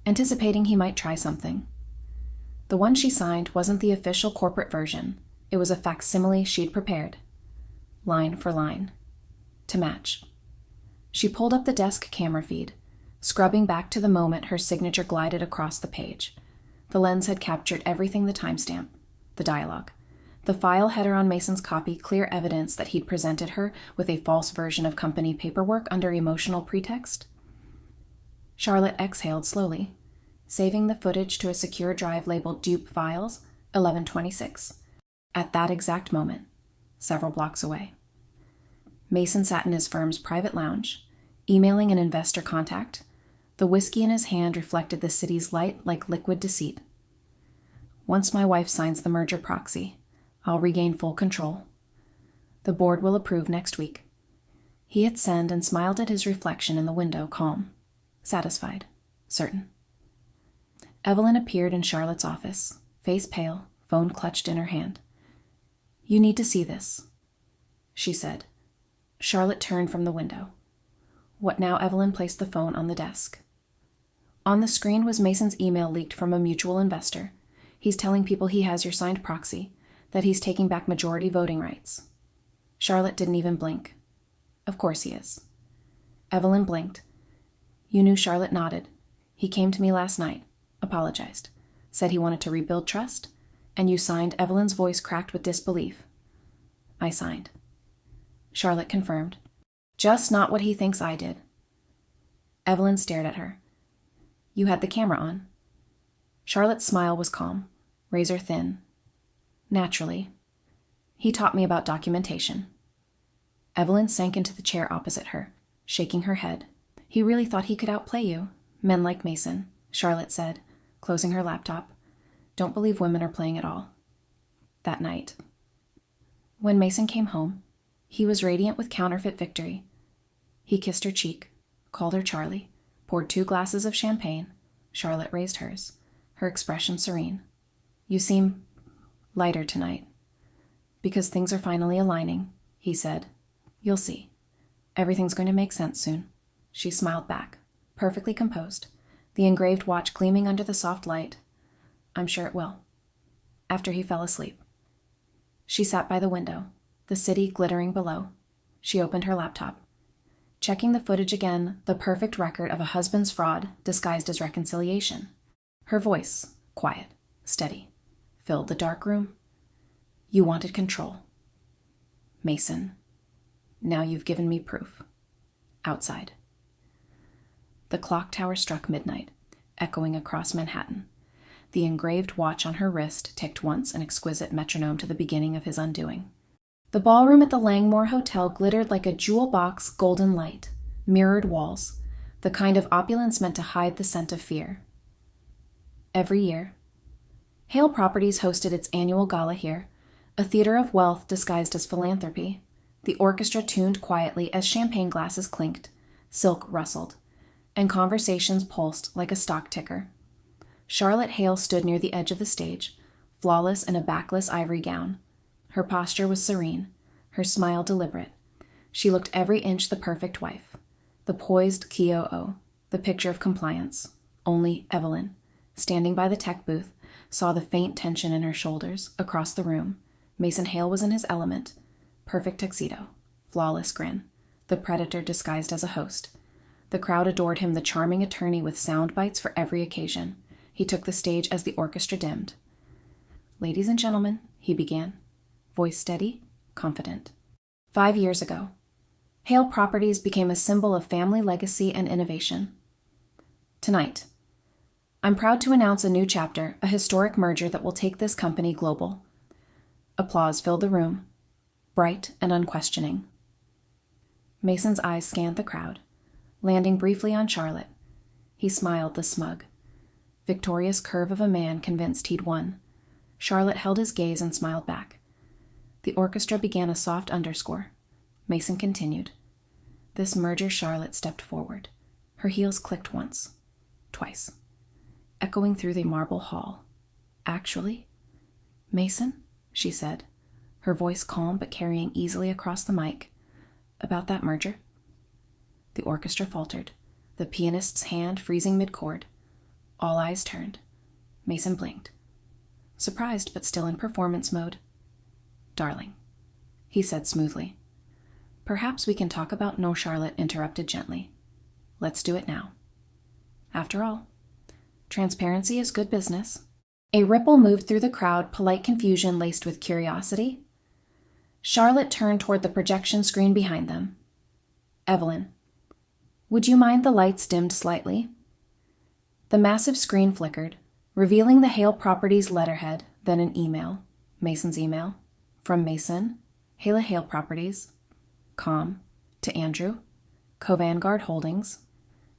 anticipating he might try something. The one she signed wasn't the official corporate version. It was a facsimile she'd prepared, line for line, to match. She pulled up the desk camera feed, scrubbing back to the moment her signature glided across the page. The lens had captured everything: the timestamp, the dialogue, the file header on Mason's copy, clear evidence that he'd presented her with a false version of company paperwork under emotional pretext. Charlotte exhaled slowly, saving the footage to a secure drive labeled Dupe Files 1126. At that exact moment, several blocks away, Mason sat in his firm's private lounge, emailing an investor contact. The whiskey in his hand reflected the city's light like liquid deceit. Once my wife signs the merger proxy, I'll regain full control. The board will approve next week. He hit send and smiled at his reflection in the window, calm, satisfied, certain. Evelyn appeared in Charlotte's office, face pale, phone clutched in her hand. You need to see this, she said. Charlotte turned from the window. What now? Evelyn placed the phone on the desk. On the screen was Mason's email leaked from a mutual investor. He's telling people he has your signed proxy, that he's taking back majority voting rights. Charlotte didn't even blink. Of course he is. Evelyn blinked. You knew? Charlotte nodded. He came to me last night, apologized, said he wanted to rebuild trust, and you signed. Evelyn's voice cracked with disbelief. I signed. Charlotte confirmed. Just not what he thinks I did. Evelyn stared at her. You had the camera on. Charlotte's smile was calm, razor thin. Naturally. He taught me about documentation. Evelyn sank into the chair opposite her, shaking her head. He really thought he could outplay you. Men like Mason, Charlotte said, closing her laptop. Don't believe women are playing at all. That night, when Mason came home, he was radiant with counterfeit victory. He kissed her cheek, called her Charlie, poured 2 glasses of champagne. Charlotte raised hers, her expression serene. You seem lighter tonight. Because things are finally aligning, he said. You'll see. Everything's going to make sense soon. She smiled back, perfectly composed, the engraved watch gleaming under the soft light. I'm sure it will. After he fell asleep. She sat by the window, the city glittering below. She opened her laptop. Checking the footage again, the perfect record of a husband's fraud disguised as reconciliation. Her voice, quiet, steady, filled the dark room. You wanted control. Mason, now you've given me proof. Outside. The clock tower struck midnight, echoing across Manhattan. The engraved watch on her wrist ticked once, an exquisite metronome to the beginning of his undoing. The ballroom at the Langmore Hotel glittered like a jewel box golden light, mirrored walls, the kind of opulence meant to hide the scent of fear. Every year, Hale Properties hosted its annual gala here, a theater of wealth disguised as philanthropy. The orchestra tuned quietly as champagne glasses clinked, silk rustled, and conversations pulsed like a stock ticker. Charlotte Hale stood near the edge of the stage, flawless in a backless ivory gown. Her posture was serene, her smile deliberate. She looked every inch the perfect wife, the poised KOO, the picture of compliance. Only Evelyn, standing by the tech booth, saw the faint tension in her shoulders. Across the room, Mason Hale was in his element. Perfect tuxedo, flawless grin, the predator disguised as a host. The crowd adored him, the charming attorney with sound bites for every occasion. He took the stage as the orchestra dimmed. Ladies and gentlemen, he began, voice steady, confident. 5 years ago, Hale Properties became a symbol of family legacy and innovation. Tonight, I'm proud to announce a new chapter, a historic merger that will take this company global. Applause filled the room, bright and unquestioning. Mason's eyes scanned the crowd, landing briefly on Charlotte. He smiled, the smug, victorious curve of a man convinced he'd won. Charlotte held his gaze and smiled back. The orchestra began a soft underscore. Mason continued. This merger, Charlotte stepped forward. Her heels clicked once, twice, echoing through the marble hall. Actually, Mason, she said, her voice calm but carrying easily across the mic. About that merger? The orchestra faltered, the pianist's hand freezing mid-chord. All eyes turned. Mason blinked. Surprised but still in performance mode. Darling, he said smoothly. Perhaps we can talk about No, Charlotte interrupted gently. Let's do it now. After all, transparency is good business. A ripple moved through the crowd, polite confusion laced with curiosity. Charlotte turned toward the projection screen behind them. Evelyn, would you mind the lights dimmed slightly? The massive screen flickered, revealing the Hale Properties letterhead, then an email, Mason's email, from Mason, Hale Properties, com, to Andrew, Co-Vanguard Holdings,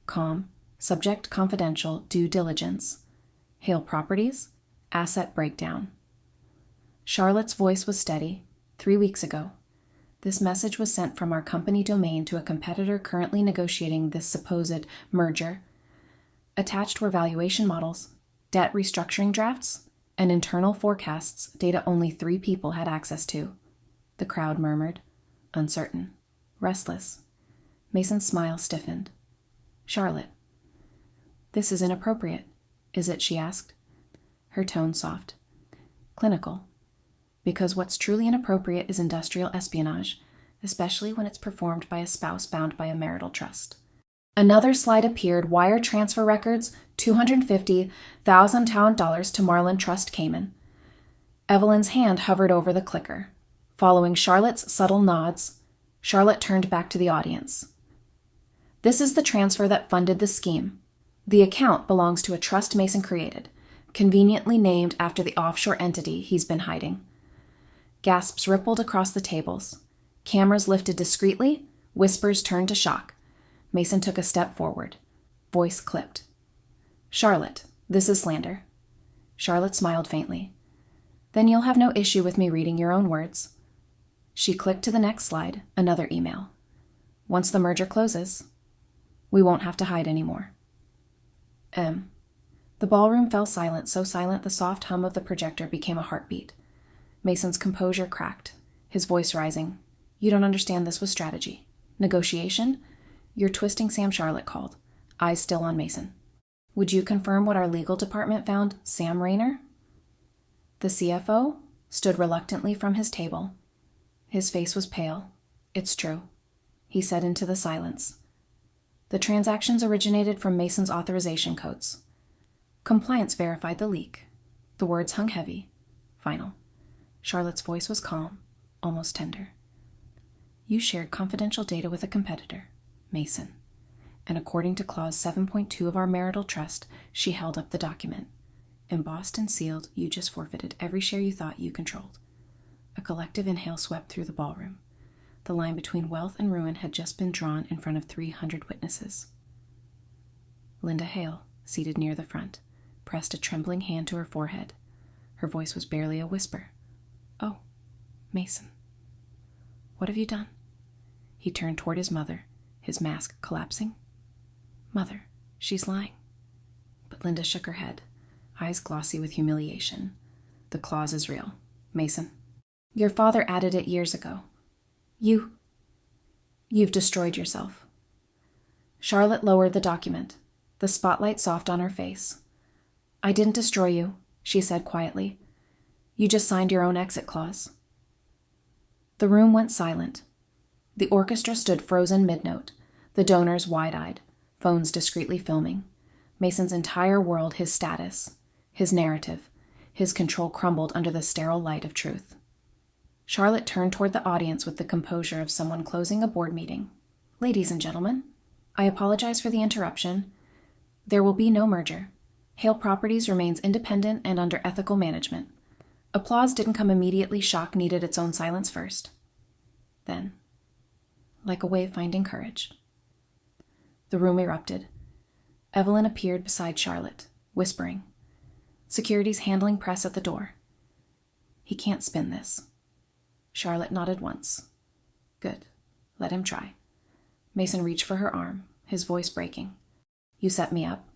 com, subject confidential, due diligence, Hale Properties, asset breakdown. Charlotte's voice was steady. 3 weeks ago, this message was sent from our company domain to a competitor currently negotiating this supposed merger. Attached were valuation models, debt restructuring drafts, and internal forecasts, data only 3 people had access to. The crowd murmured, uncertain, restless. Mason's smile stiffened. Charlotte, this is inappropriate, is it? She asked, her tone soft. Clinical. Because what's truly inappropriate is industrial espionage, especially when it's performed by a spouse bound by a marital trust. Another slide appeared, wire transfer records, $250,000 to Marlin Trust Cayman. Evelyn's hand hovered over the clicker. Following Charlotte's subtle nods, Charlotte turned back to the audience. This is the transfer that funded the scheme. The account belongs to a trust Mason created, conveniently named after the offshore entity he's been hiding. Gasps rippled across the tables. Cameras lifted discreetly, whispers turned to shock. Mason took a step forward. Voice clipped. Charlotte, this is slander. Charlotte smiled faintly. Then you'll have no issue with me reading your own words. She clicked to the next slide, another email. Once the merger closes, we won't have to hide anymore. The The ballroom fell silent, so silent the soft hum of the projector became a heartbeat. Mason's composure cracked, his voice rising. You don't understand, this was strategy. Negotiation? You're twisting Sam. Charlotte called, eyes still on Mason. Would you confirm what our legal department found, Sam Rayner? The CFO stood reluctantly from his table. His face was pale. It's true, he said into the silence. The transactions originated from Mason's authorization codes. Compliance verified the leak. The words hung heavy. Final. Charlotte's voice was calm, almost tender. You shared confidential data with a competitor, Mason, and according to Clause 7.2 of our marital trust, she held up the document. Embossed and sealed, you just forfeited every share you thought you controlled. A collective inhale swept through the ballroom. The line between wealth and ruin had just been drawn in front of 300 witnesses. Linda Hale, seated near the front, pressed a trembling hand to her forehead. Her voice was barely a whisper. Oh, Mason. What have you done? He turned toward his mother, his mask collapsing. Mother, she's lying. But Linda shook her head, eyes glossy with humiliation. The clause is real. Mason. Your father added it years ago. You've destroyed yourself. Charlotte lowered the document, the spotlight soft on her face. I didn't destroy you, she said quietly. You just signed your own exit clause. The room went silent. The orchestra stood frozen mid-note, the donors wide-eyed, phones discreetly filming. Mason's entire world, his status, his narrative, his control crumbled under the sterile light of truth. Charlotte turned toward the audience with the composure of someone closing a board meeting. Ladies and gentlemen, I apologize for the interruption. There will be no merger. Hale Properties remains independent and under ethical management. Applause didn't come immediately. Shock needed its own silence first. Then, like a wave finding courage. The room erupted. Evelyn appeared beside Charlotte, whispering. Security's handling press at the door. He can't spin this. Charlotte nodded once. Good. Let him try. Mason reached for her arm, his voice breaking. You set me up.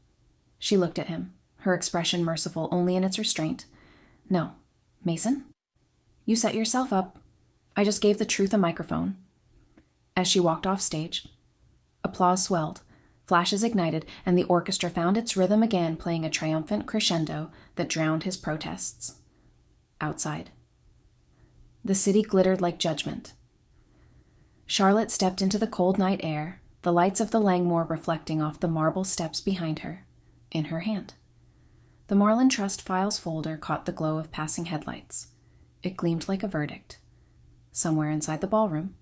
She looked at him, her expression merciful only in its restraint. No. Mason? You set yourself up. I just gave the truth a microphone. As she walked off stage, applause swelled, flashes ignited, and the orchestra found its rhythm again, playing a triumphant crescendo that drowned his protests. Outside. The city glittered like judgment. Charlotte stepped into the cold night air, the lights of the Langmore reflecting off the marble steps behind her, in her hand. The Marlin Trust files folder caught the glow of passing headlights. It gleamed like a verdict. Somewhere inside the ballroom,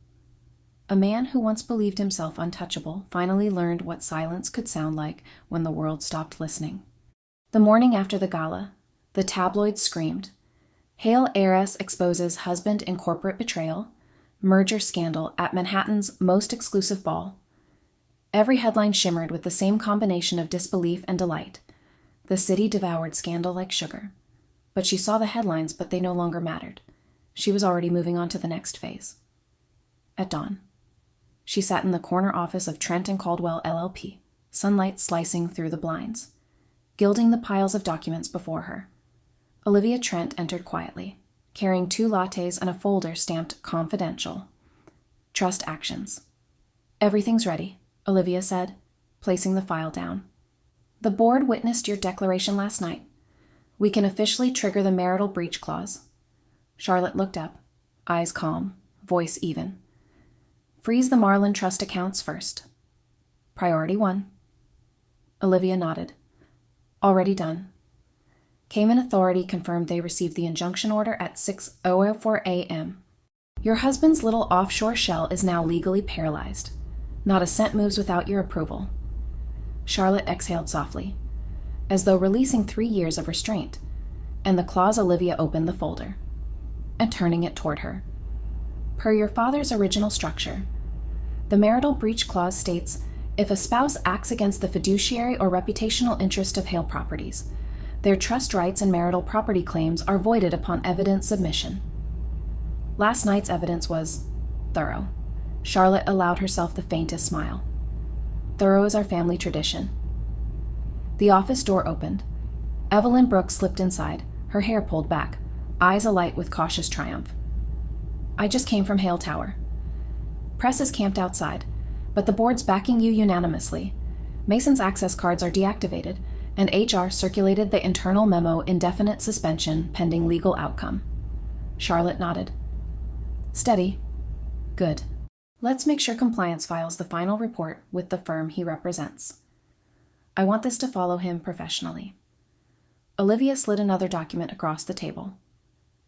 a man who once believed himself untouchable finally learned what silence could sound like when the world stopped listening. The morning after the gala, the tabloids screamed. Hale heiress exposes husband in corporate betrayal, merger scandal at Manhattan's most exclusive ball. Every headline shimmered with the same combination of disbelief and delight. The city devoured scandal like sugar. But she saw the headlines, but they no longer mattered. She was already moving on to the next phase. At dawn, she sat in the corner office of Trent and Caldwell LLP, sunlight slicing through the blinds, gilding the piles of documents before her. Olivia Trent entered quietly, carrying 2 lattes and a folder stamped confidential. Trust actions. Everything's ready, Olivia said, placing the file down. The board witnessed your declaration last night. We can officially trigger the marital breach clause. Charlotte looked up, eyes calm, voice even. Freeze the Marlin Trust accounts first. Priority 1. Olivia nodded. Already done. Cayman Authority confirmed they received the injunction order at 6:04 a.m. Your husband's little offshore shell is now legally paralyzed. Not a cent moves without your approval. Charlotte exhaled softly, as though releasing 3 years of restraint, and the clause Olivia opened the folder, and turning it toward her. Per your father's original structure, the marital breach clause states, if a spouse acts against the fiduciary or reputational interest of Hale Properties, their trust rights and marital property claims are voided upon evidence submission. Last night's evidence was thorough. Charlotte allowed herself the faintest smile. Thorough is our family tradition. The office door opened, Evelyn Brooks slipped inside, her hair pulled back, eyes alight with cautious triumph. I just came from Hale Tower. Press is camped outside, but the board's backing you unanimously. Mason's access cards are deactivated, and HR circulated the internal memo indefinite suspension pending legal outcome. Charlotte nodded. Steady. Good. Let's make sure compliance files the final report with the firm he represents. I want this to follow him professionally. Olivia slid another document across the table.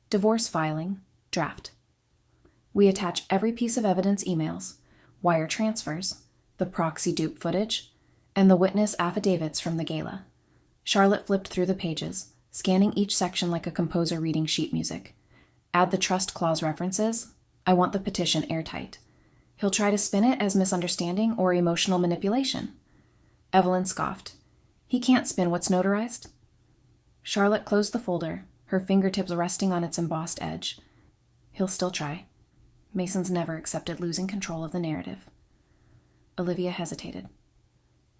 Divorce filing, draft. We attach every piece of evidence emails, wire transfers, the proxy dupe footage, and the witness affidavits from the gala. Charlotte flipped through the pages, scanning each section like a composer reading sheet music. Add the trust clause references. I want the petition airtight. He'll try to spin it as misunderstanding or emotional manipulation. Evelyn scoffed. He can't spin what's notarized. Charlotte closed the folder, her fingertips resting on its embossed edge. He'll still try. Mason's never accepted losing control of the narrative. Olivia hesitated.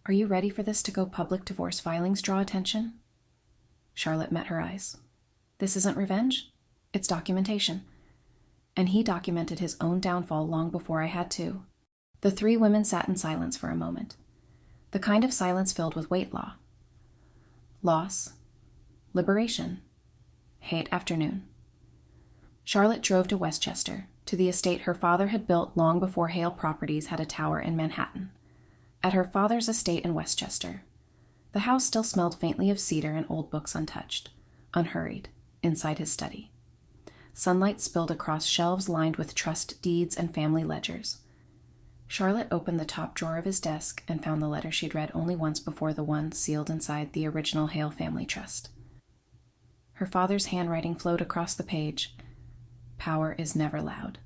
Are you ready for this to go public divorce filings draw attention? Charlotte met her eyes. This isn't revenge. It's documentation. And he documented his own downfall long before I had to. The three women sat in silence for a moment. The kind of silence filled with weight law. Loss. Liberation. Hate afternoon. Charlotte drove to Westchester, to the estate her father had built long before Hale Properties had a tower in Manhattan. At her father's estate in Westchester. The house still smelled faintly of cedar and old books untouched, unhurried, inside his study. Sunlight spilled across shelves lined with trust deeds and family ledgers. Charlotte opened the top drawer of his desk and found the letter she'd read only once before, the one sealed inside the original Hale family trust. Her father's handwriting flowed across the page. Power is never loud.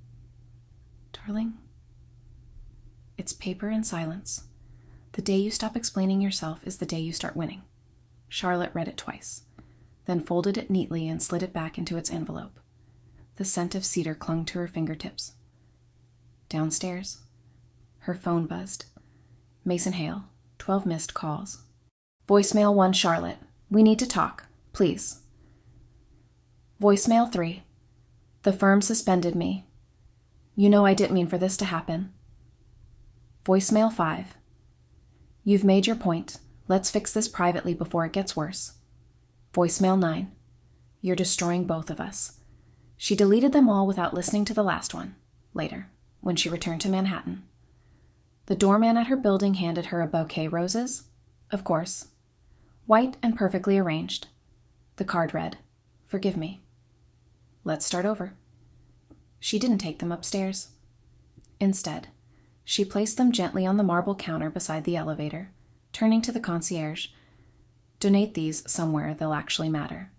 Darling, it's paper and silence. The day you stop explaining yourself is the day you start winning. Charlotte read it twice, then folded it neatly and slid it back into its envelope. The scent of cedar clung to her fingertips. Downstairs, her phone buzzed. Mason Hale, 12 missed calls. Voicemail 1, Charlotte. We need to talk, please. Voicemail 3. The firm suspended me. You know I didn't mean for this to happen. Voicemail 5. You've made your point. Let's fix this privately before it gets worse. Voicemail 9. You're destroying both of us. She deleted them all without listening to the last one, later, when she returned to Manhattan. The doorman at her building handed her a bouquet roses, of course, white and perfectly arranged. The card read, Forgive me. Let's start over. She didn't take them upstairs. Instead, she placed them gently on the marble counter beside the elevator, turning to the concierge. Donate these somewhere they'll actually matter.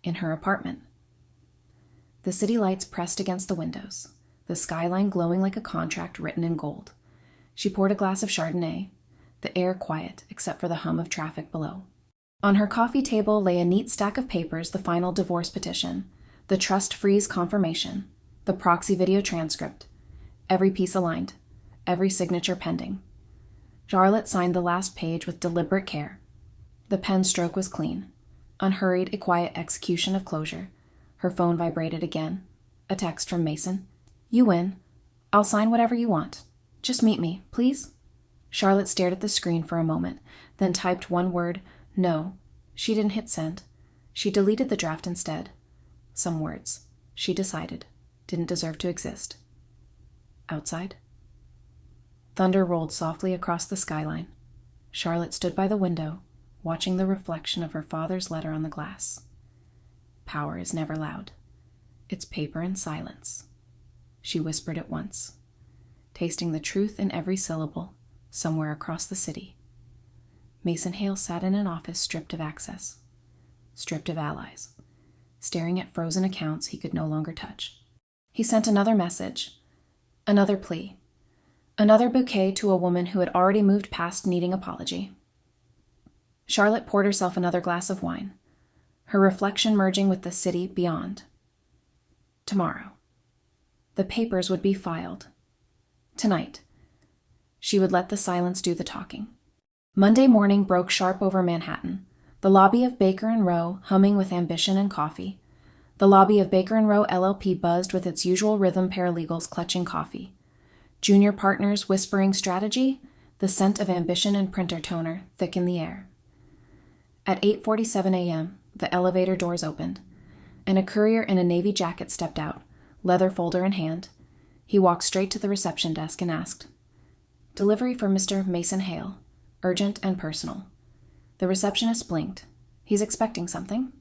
In her apartment. The city lights pressed against the windows, the skyline glowing like a contract written in gold. She poured a glass of Chardonnay, the air quiet except for the hum of traffic below. On her coffee table lay a neat stack of papers, the final divorce petition, the trust freeze confirmation, the proxy video transcript, every piece aligned, every signature pending. Charlotte signed the last page with deliberate care. The pen stroke was clean, unhurried, a quiet execution of closure. Her phone vibrated again. A text from Mason. You win. I'll sign whatever you want. Just meet me, please. Charlotte stared at the screen for a moment, then typed one word, no. She didn't hit send. She deleted the draft instead. Some words, she decided, didn't deserve to exist. Outside. Thunder rolled softly across the skyline. Charlotte stood by the window, watching the reflection of her father's letter on the glass. Power is never loud. It's paper and silence. She whispered it once, tasting the truth in every syllable, somewhere across the city. Mason Hale sat in an office stripped of access, stripped of allies, staring at frozen accounts he could no longer touch. He sent another message, another plea, another bouquet to a woman who had already moved past needing apology. Charlotte poured herself another glass of wine, her reflection merging with the city beyond. Tomorrow. The papers would be filed. Tonight. She would let the silence do the talking. Monday morning broke sharp over Manhattan. The lobby of Baker & Rowe humming with ambition and coffee. The lobby of Baker & Rowe LLP buzzed with its usual rhythm, paralegals clutching coffee. Junior partners whispering strategy, the scent of ambition and printer toner thick in the air. At 8:47 a.m., the elevator doors opened, and a courier in a navy jacket stepped out, leather folder in hand. He walked straight to the reception desk and asked, "Delivery for Mr. Mason Hale. Urgent and personal." The receptionist blinked. "He's expecting something?"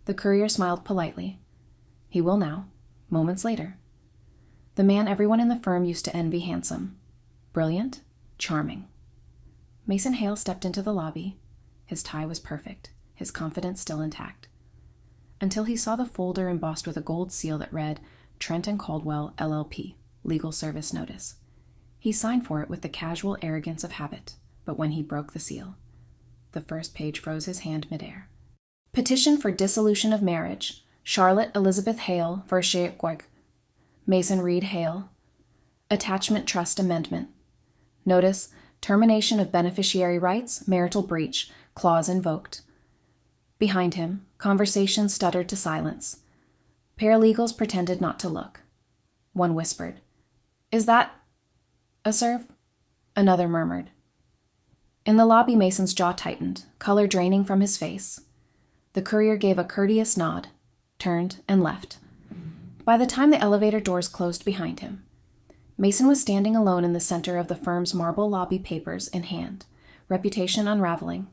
The courier smiled politely. "He will now." Moments later. The man everyone in the firm used to envy handsome. Brilliant. Charming. Mason Hale stepped into the lobby. His tie was perfect, his confidence still intact. Until he saw the folder embossed with a gold seal that read, Trent & Caldwell, LLP, Legal Service Notice. He signed for it with the casual arrogance of habit, but when he broke the seal, the first page froze his hand midair. Petition for dissolution of marriage. Charlotte Elizabeth Hale versus Mason Reed Hale. Attachment Trust Amendment. Notice, termination of beneficiary rights, marital breach, clause invoked. Behind him, conversation stuttered to silence. Paralegals pretended not to look. One whispered, "Is that a serve?" Another murmured. In the lobby, Mason's jaw tightened, color draining from his face. The courier gave a courteous nod, turned, and left. By the time the elevator doors closed behind him, Mason was standing alone in the center of the firm's marble lobby, papers in hand, reputation unraveling.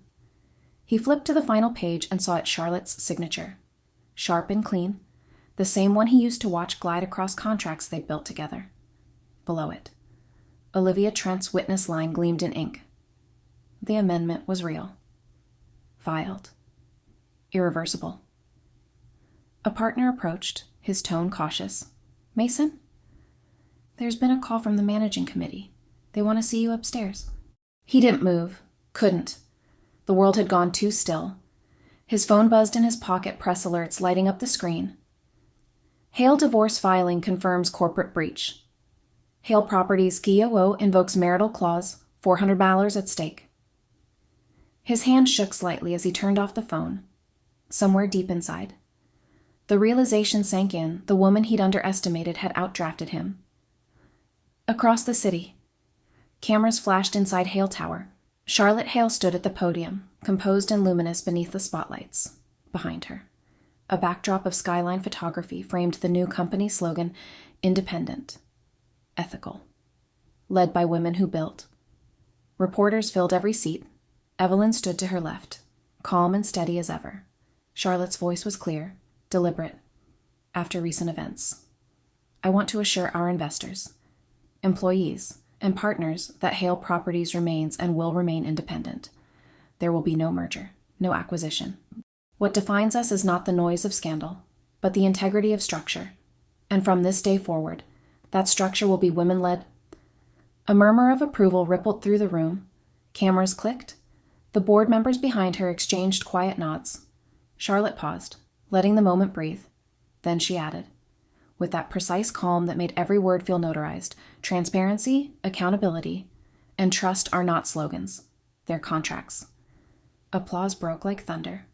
He flipped to the final page and saw it Charlotte's signature. Sharp and clean, the same one he used to watch glide across contracts they'd built together. Below it, Olivia Trent's witness line gleamed in ink. The amendment was real. Filed. Irreversible. A partner approached, his tone cautious. "Mason? There's been a call from the managing committee. They want to see you upstairs." He didn't move. Couldn't. The world had gone too still. His phone buzzed in his pocket, press alerts lighting up the screen. Hale divorce filing confirms corporate breach. Hale Properties COO invokes marital clause, $400 at stake. His hand shook slightly as he turned off the phone. Somewhere deep inside, the realization sank in the woman he'd underestimated had outdrafted him. Across the city, cameras flashed inside Hale Tower. Charlotte Hale stood at the podium, composed and luminous beneath the spotlights. Behind her, a backdrop of skyline photography framed the new company slogan, Independent, Ethical, led by women who built. Reporters filled every seat. Evelyn stood to her left, calm and steady as ever. Charlotte's voice was clear, deliberate. After recent events, I want to assure our investors, employees, and partners that Hale Properties remains and will remain independent. There will be no merger, no acquisition. What defines us is not the noise of scandal, but the integrity of structure. And from this day forward, that structure will be women-led. A murmur of approval rippled through the room. Cameras clicked. The board members behind her exchanged quiet nods. Charlotte paused, letting the moment breathe. Then she added, with that precise calm that made every word feel notarized, transparency, accountability, and trust are not slogans. They're contracts. Applause broke like thunder.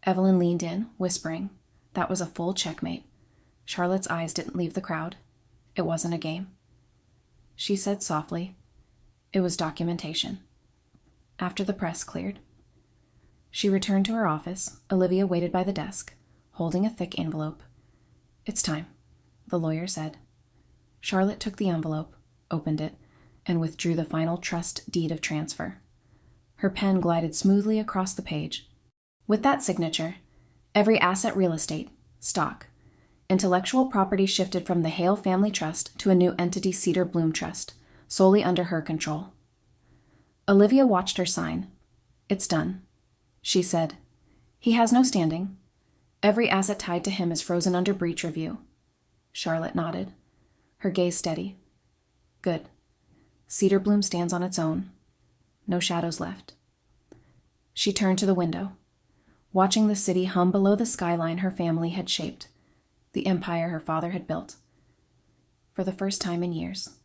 Evelyn leaned in, whispering. That was a full checkmate. Charlotte's eyes didn't leave the crowd. It wasn't a game. She said softly, it was documentation. After the press cleared, she returned to her office. Olivia waited by the desk, holding a thick envelope. It's time, the lawyer said. Charlotte took the envelope, opened it, and withdrew the final trust deed of transfer. Her pen glided smoothly across the page. With that signature, every asset real estate, stock, intellectual property shifted from the Hale Family Trust to a new entity, Cedar Bloom Trust, solely under her control. Olivia watched her sign. It's done, she said. He has no standing. Every asset tied to him is frozen under breach review. Charlotte nodded, her gaze steady. Good. Cedar Bloom stands on its own. No shadows left. She turned to the window, watching the city hum below the skyline her family had shaped, the empire her father had built. For the first time in years,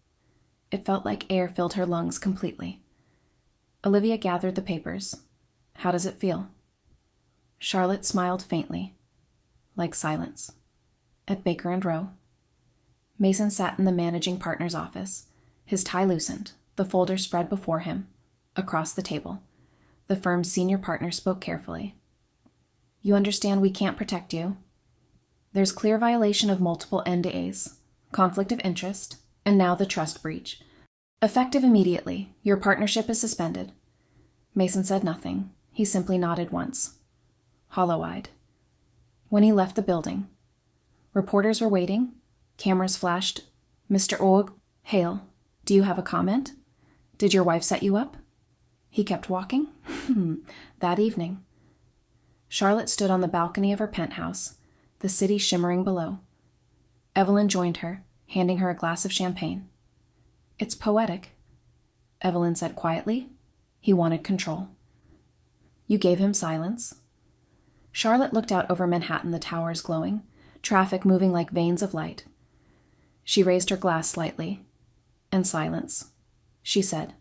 it felt like air filled her lungs completely. Olivia gathered the papers. How does it feel? Charlotte smiled faintly, like silence. At Baker and Rowe. Mason sat in the managing partner's office, his tie loosened, the folder spread before him. Across the table, the firm's senior partner spoke carefully. You understand we can't protect you. There's clear violation of multiple NDAs, conflict of interest, and now the trust breach. Effective immediately, your partnership is suspended. Mason said nothing. He simply nodded once, hollow-eyed. When he left the building, reporters were waiting. Cameras flashed. Mr. Og, Hale, do you have a comment? Did your wife set you up? He kept walking. That evening. Charlotte stood on the balcony of her penthouse, the city shimmering below. Evelyn joined her, handing her a glass of champagne. It's poetic, Evelyn said quietly. He wanted control. You gave him silence. Charlotte looked out over Manhattan, the towers glowing, traffic moving like veins of light. She raised her glass slightly. And silence, she said,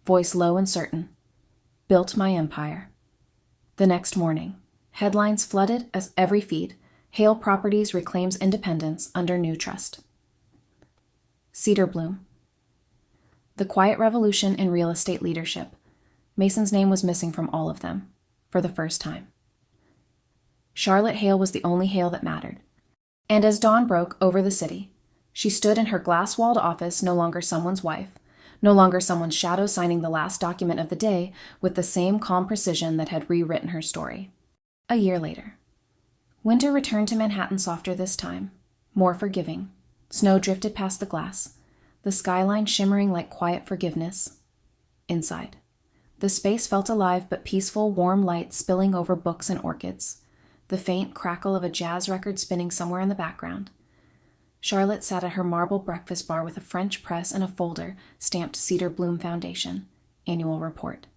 voice low and certain. Built my empire. The next morning, headlines flooded as every feed. Hale Properties reclaims independence under new trust. Cedar Bloom. The quiet revolution in real estate leadership. Mason's name was missing from all of them, for the first time. Charlotte Hale was the only Hale that mattered. And as dawn broke over the city, she stood in her glass-walled office, no longer someone's wife, no longer someone's shadow signing the last document of the day with the same calm precision that had rewritten her story. A year later. Winter returned to Manhattan softer this time, more forgiving. Snow drifted past the glass, the skyline shimmering like quiet forgiveness. Inside, the space felt alive but peaceful, warm light spilling over books and orchids, the faint crackle of a jazz record spinning somewhere in the background. Charlotte sat at her marble breakfast bar with a French press and a folder stamped Cedar Bloom Foundation, annual report.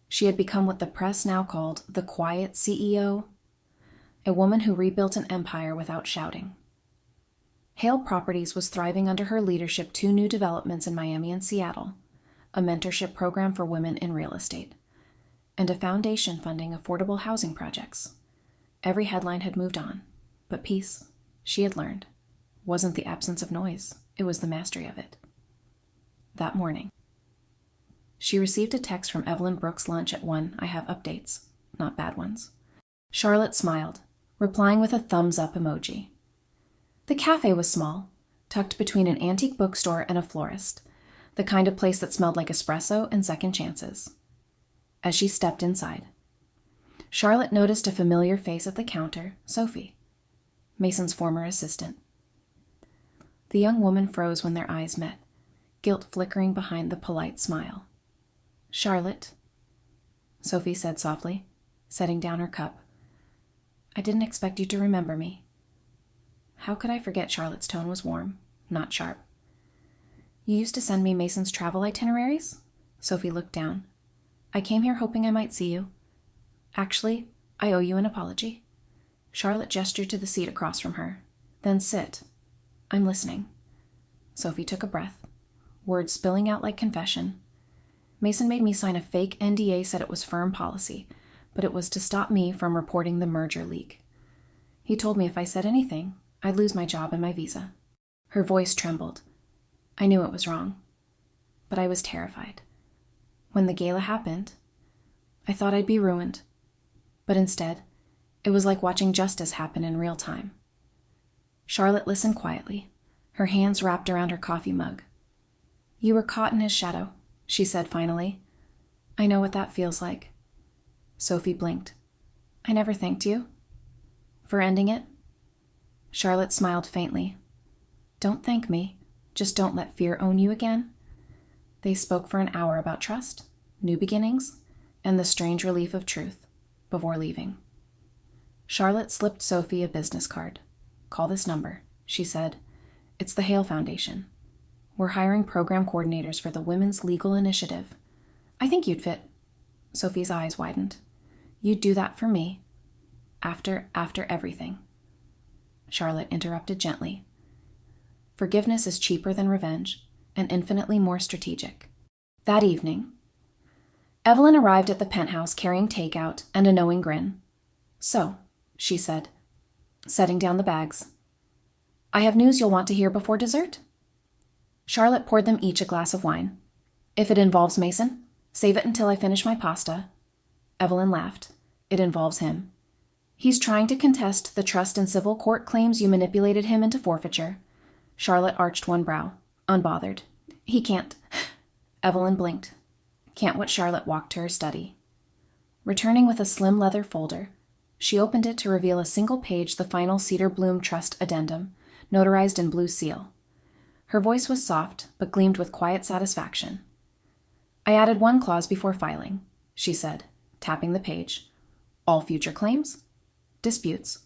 She had become what the press now called the quiet CEO, a woman who rebuilt an empire without shouting. Hale Properties was thriving under her leadership. 2 new developments in Miami and Seattle, a mentorship program for women in real estate, and a foundation funding affordable housing projects. Every headline had moved on, but peace, she had learned, wasn't the absence of noise, it was the mastery of it. That morning, she received a text from Evelyn Brooks' lunch at 1. I have updates, not bad ones. Charlotte smiled, replying with a thumbs-up emoji. The cafe was small, tucked between an antique bookstore and a florist, the kind of place that smelled like espresso and second chances. As she stepped inside, Charlotte noticed a familiar face at the counter, Sophie, Mason's former assistant. The young woman froze when their eyes met, guilt flickering behind the polite smile. Charlotte, Sophie said softly, setting down her cup. I didn't expect you to remember me. How could I forget? Charlotte's tone was warm, not sharp. You used to send me Mason's travel itineraries? Sophie looked down. I came here hoping I might see you. Actually, I owe you an apology. Charlotte gestured to the seat across from her. Then sit. I'm listening. Sophie took a breath, words spilling out like confession. Mason made me sign a fake NDA, said it was firm policy, but it was to stop me from reporting the merger leak. He told me if I said anything, I'd lose my job and my visa. Her voice trembled. I knew it was wrong, but I was terrified. When the gala happened, I thought I'd be ruined, but instead, it was like watching justice happen in real time. Charlotte listened quietly, her hands wrapped around her coffee mug. You were caught in his shadow, she said finally. I know what that feels like. Sophie blinked. I never thanked you. For ending it? Charlotte smiled faintly. Don't thank me. Just don't let fear own you again. They spoke for an hour about trust, new beginnings, and the strange relief of truth before leaving. Charlotte slipped Sophie a business card. Call this number, she said. It's the Hale Foundation. We're hiring program coordinators for the Women's Legal Initiative. I think you'd fit. Sophie's eyes widened. You'd do that for me. After everything. Charlotte interrupted gently. Forgiveness is cheaper than revenge, and infinitely more strategic. That evening, Evelyn arrived at the penthouse carrying takeout and a knowing grin. So, she said, setting down the bags, I have news you'll want to hear before dessert? Charlotte poured them each a glass of wine. If it involves Mason, save it until I finish my pasta. Evelyn laughed. It involves him. He's trying to contest the trust and civil court claims you manipulated him into forfeiture. Charlotte arched one brow, unbothered. He can't. Evelyn blinked. Can't what Charlotte walked to her study. Returning with a slim leather folder, she opened it to reveal a single page, the final Cedar Bloom Trust addendum, notarized in blue seal. Her voice was soft, but gleamed with quiet satisfaction. I added one clause before filing, she said, tapping the page. All future claims, disputes,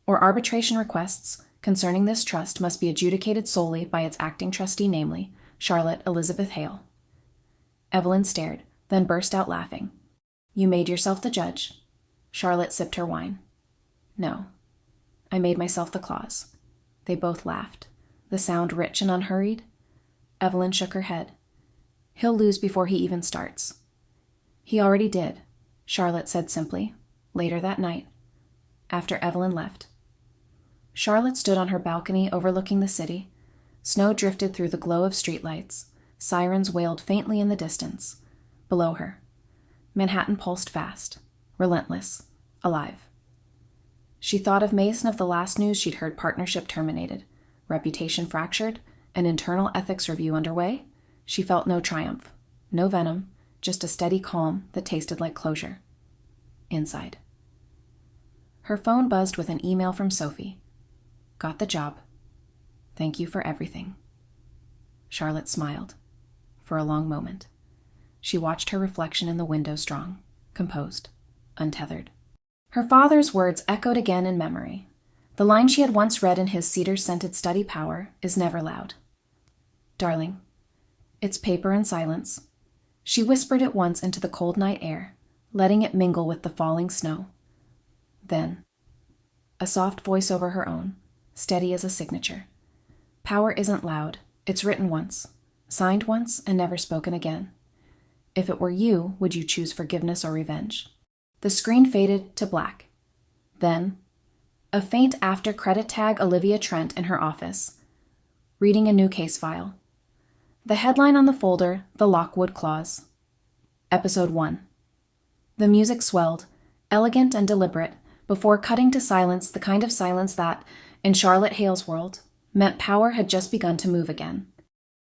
or arbitration requests concerning this trust must be adjudicated solely by its acting trustee, namely, Charlotte Elizabeth Hale. Evelyn stared, then burst out laughing. You made yourself the judge. Charlotte sipped her wine. No, I made myself the clause. They both laughed, the sound rich and unhurried. Evelyn shook her head. He'll lose before he even starts. He already did, Charlotte said simply, later that night, after Evelyn left. Charlotte stood on her balcony overlooking the city. Snow drifted through the glow of streetlights. Sirens wailed faintly in the distance. Below her, Manhattan pulsed fast, relentless, alive. She thought of Mason, of the last news she'd heard partnership terminated, reputation fractured, an internal ethics review underway. She felt no triumph, no venom, just a steady calm that tasted like closure. Inside. Her phone buzzed with an email from Sophie. Got the job. Thank you for everything. Charlotte smiled. For a long moment. She watched her reflection in the window, strong, composed, untethered. Her father's words echoed again in memory. The line she had once read in his cedar-scented study Power is never loud. Darling, it's paper and silence. She whispered it once into the cold night air, letting it mingle with the falling snow. Then, a soft voice over her own, steady as a signature. Power isn't loud. It's written once, signed once, and never spoken again. If it were you, would you choose forgiveness or revenge? The screen faded to black. Then, a faint after-credit tag, Olivia Trent in her office, reading a new case file. The headline on the folder, The Lockwood Clause. Episode 1. The music swelled, elegant and deliberate, before cutting to silence, the kind of silence that, in Charlotte Hale's world, meant power had just begun to move again.